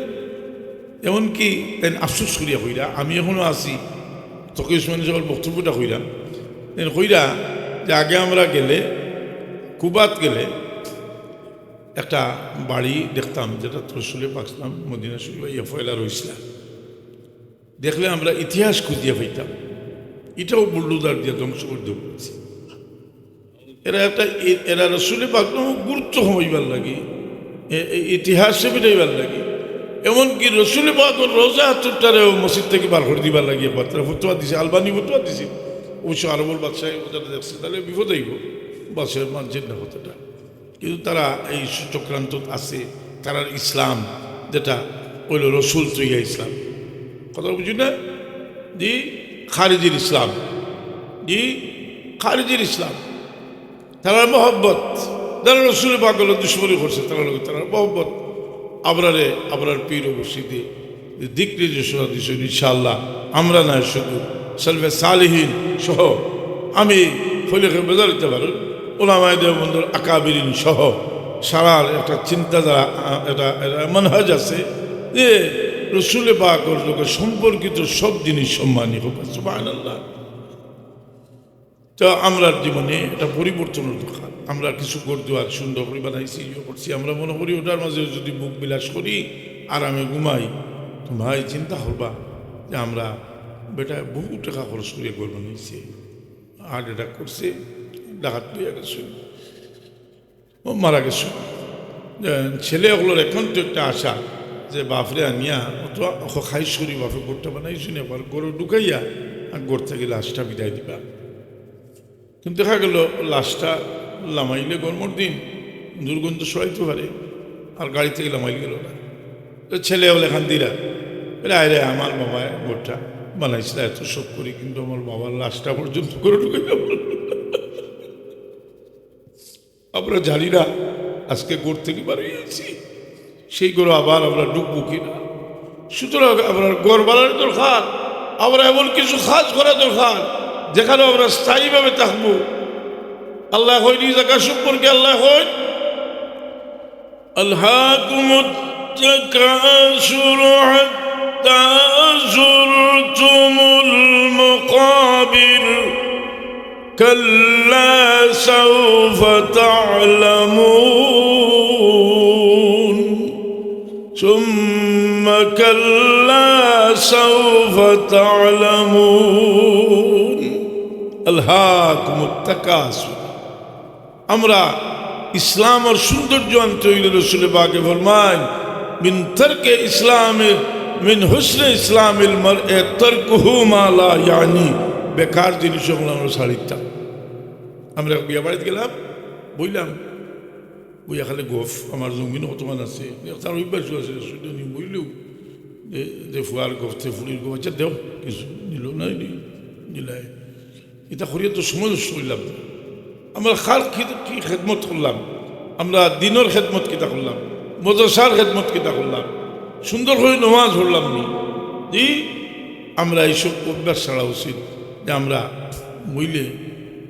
এমনকি তাই আফসোস করিয়া কইরা আমি এখনও আছি, তখন উসমানী সাহেবের বক্তব্যটা কইরাম কইরা যে আগে আমরা গেলে কুবাত গেলে একটা বাড়ি দেখতাম যেটা রসুলে পাকলাম মদিনা শরীফ ইয়া ফয়লা রইসলা, দেখলে আমরা ইতিহাস খুঁজিয়া পাইতাম, এটাও বুল্লুদার দিয়ে ধ্বংস করে দিয়েছে। এরা রসুলে পাকলাম গুরুত্ব হইবার লাগে, ইতিহাসে বেটাইবার লাগে। এমনকি রসুলে পাকর রোজা হাতুরটারেও মসজিদ থেকে বার করে দিবার লাগিয়ে তারা ফতোয়া দিছে, আলবানি ফতোয়া দিছে। অবশ্য আরবর বাদশাহ যারা দেখছে তাহলে বিপদ হইব, বাদশাহ মানছেন না কথাটা, কিন্তু তারা এই চক্রান্ত আছে। তারা ইসলাম যেটা হইল রসুল তৈয়া ইসলাম, কথা বুঝি না? জি খারিজির ইসলাম, জি খারিজির ইসলাম। তারা মহব্বত, যারা রসুল পাগল দুশ্মনী করছে তারা মহব্বত আবরার পীর মুর্শিদে দিক নির্দেশনা দিচ্ছেন। ইনশাআল্লাহ আমরা না শুধু সালফে সালেহীন সহ আমি ফলিকে বেজার দিতে পারো ওলামায়ে দেওবন্দের আকাবিরিন সহ সারার একটা চিন্তাধারা এটা মানহাজ আছে যে রসুল পাকের লোকের সম্পর্কিত সব জিনিস সম্মানী হোক সুবহানাল্লাহ। তো আমরা জীবনে এটা পরিবর্তনের দরকার। আমরা কিছু গুরুদুয়ার সুন্দর করে বানাইছি, ইয়ে করছি, আমরা মনে করি ওটার মাঝে যদি বুক বিলাস করি আর আমি ঘুমাই, তো ভাই চিন্তা করবা যে আমরা বেটা বহু টাকা খরচ করিয়ে গড় বানিয়েছি, আর এটা করছে ডাকাত পেয়ে গেছে, মারা গেছে। ছেলেগুলোর এখন তো একটা আশা যে বাপরে আনিয়া অত খাইশ্বরী বাপে গোড়টা বানাইছি না, আবার গরু ঢুকাইয়া আর গোড় থেকে লাশটা বিদায় দিবা। কিন্তু দেখা গেল লাশটা লামাইলে গরমর দিন দুর্গন্ধ সরাইতে পারে, আর গাড়ি থেকে লামাইলে গেল না। তো ছেলে বলে এখান দিরা বলে আরে আমার বাবা গোড়টা বানাইছিল, এত শোক করি, কিন্তু আমার বাবার লাশটা পর্যন্ত করে ঢুকাই যাব। আমরা জানি না আজকে গোড় থেকে বাড়িয়েছি, সেই গরু আবার আমরা ঢুকবো কিনা। সুতরাং আমরা গড় বাড়ার দরকার, আমরা এমন কিছু কাজ করা দরকার যেখানে আমরা স্থায়ীভাবে থাকবো। আল্লাহ হয়নি জায়গা সম্পর্কে আল্লাহ হয় আল্লাহকুমুত তাকাসুরু হাত্তা যুরতুমুল মাকাবির কাল্লা সাওফা তা'লামুন সুম্মা কাল্লা সাওফা তা'লামুন আল্লাহকুমুত তাকাসুর। আমরা ইসলামের সৌন্দর্য আনতে হইলে রসুল পাকে ফরমান মিন তারকে ইসলামে মিন হুসনে ইসলামিল মারএ তারকুহু মা লা ইয়ানি। বেকার জিনিসগুলো আমরা ছাড়িতাম। আমরা বিয়া বাড়িতে গেলাম, বইলাম বইয়া খালি গোফ আমার জমিন কতমান আছে, তার অভ্যাস আছে সেটা বইলেও যে ফুয়ার গোফতে ফুলির গোফ আচ্ছা দেও কিছু নিল না নিলাই এটা করিয়া তো সময় নষ্ট করলাম। আমরা খার কি খেদমত করলাম, আমরা দিনের খেদমত কিতা করলাম, মদরসার খেদমত কিতা করলাম, সুন্দর করে নমাজ পড়লাম নি। আমরা এইসব অভ্যাস ছাড়া উচিত যে আমরা বইলে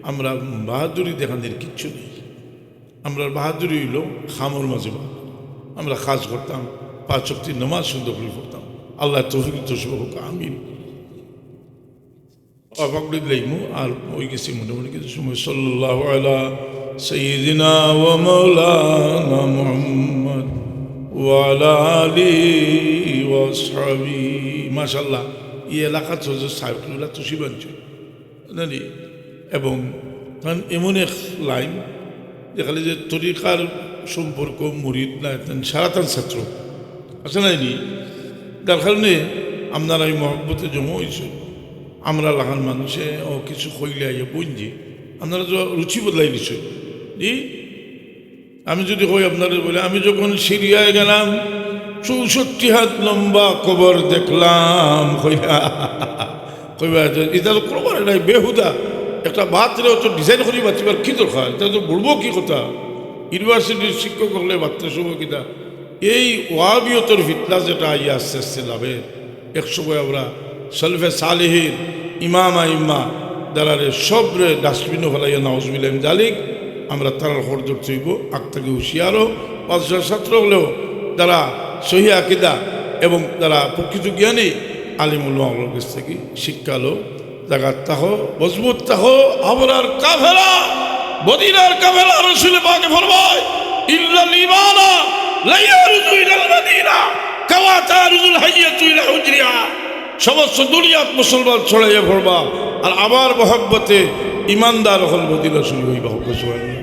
আমরা বাহাদুরি দেখানোর কিচ্ছু নেই। আমরা বাহাদুরি হইল খামর মাঝে আমরা কাজ করতাম, 5 ওয়াক্ত নমাজ সুন্দর করে পড়তাম। আল্লাহ তৌফিক তৌফিক হোক, আমিন। অবাকড়ি লাইমু আর ওই গেছি মোটামুটি কিছু সময়। সাল্লাল্লাহু আলা সাইয়্যিদিনা ওয়া মাওলানা মুহাম্মদ ওয়া আলা আলিহি ওয়া আসহাবিহি। মাশাআল্লাহ এই এলাকা তো সাইকুল্লাহ তুষিবাঞ্চ জানি, এবং এমন এক লাইন যেখানে যে তরিকার সম্পর্ক মুরিদ না সারাতান ছাত্র আছে না নি, যার কারণে আপনারা এই মহব্বতে জমা হয়েছে। আমরা লাগান মানুষে ও কিছু কইলে আইয়া বইজি আপনারা তো রুচি বদলাই দিছে। আমি যদি কই আপনারা বলে আমি যখন সিরিয়ায় গেলাম 64 হাত লম্বা কবর দেখলাম, কইবা কইবা এটা তো কবর নাই বেহুদা একটা বাতরে তো ডিজাইন করি বাচ্চার কী দরকার, এটা তো বলবো কি কথা। ইউনিভার্সিটির শিক্ষক হলে বাচ্চা সময় কিনা এই ওয়াবিয়তর ফিতনা যেটা আইয়া আস্তে আস্তে লাভে। এক সময় আমরা সলফে সালেহীন ইমাম আইম্মা যারা সবরে ডাস্টবিনও ফেলাইয়া নাউজুবিল্লাহ জালিক আমরা তারার হরদর চইব আগ থেকে হুঁশিয়ারও 5 ছাত্র হলেও যারা সহি আকিদা এবং যারা প্রকৃত জ্ঞানী আলিমুল্লাহর কাছ থেকে শিক্ষালো জাগাত তাহো মজবুত তাহো। আমরার কাফেলা মদিনার কাফেলা রাসূল পাকে ফরমায় ইল্লাল ঈমানা লা ইয়ারজু ইলাল মাদিনা কামা তারজুল হাইয়াতু ইলা হুজরিহা। সমস্ত দুনিয়াত মুসলমান ছড়াইয়া পড়বা আর আমার মহব্বতে ইমানদার হল মদিনা শুরু হইবা। সুবহানাল্লাহ।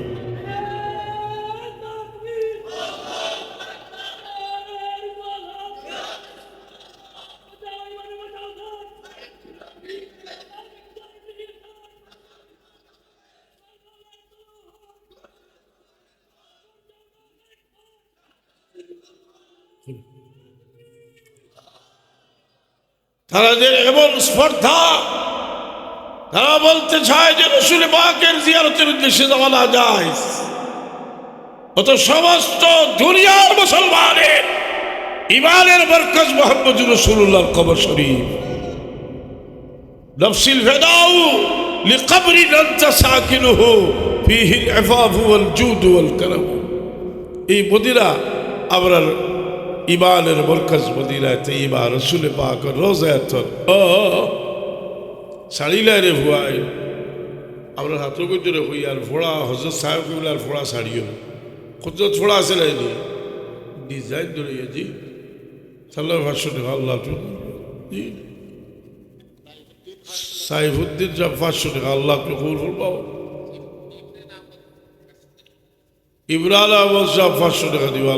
তারা যে এমন স্পর্ধা, তারা বলতে চায় যে রাসূল পাকের জিয়ারতের উদ্দেশ্যে যাওয়া না যায়। অত সমস্ত দুনিয়ার মুসলমানের ইমানের মারকাজ মুহাম্মদুর রাসূলুল্লাহর কবর শরীফ। নফসিল ফেদাউ لقبر أنت ساكنه فيه العفاف والجود والكرم এই মদিনা আমরার ইমানের মরকজ মদিনা তৈয়বা রসুল পাক রোজায়াতর শাড়িলাই রে ভুয়াই আমরা হাতর গজরে হই আর ফোড়া হজরত সাহেব কিবলার ফোড়া শাড়িও কত ফোড়া আছে লাইনি ডিজাইন ধরে জি সাল্লাহ ভাষ্য আল্লাহ জি সাইফুদ্দিন সাহেব 500 টাকা আল্লাহ আপনি কবুল করবাও ইমরান আহমদ সাহেব 500 টাকা দিবা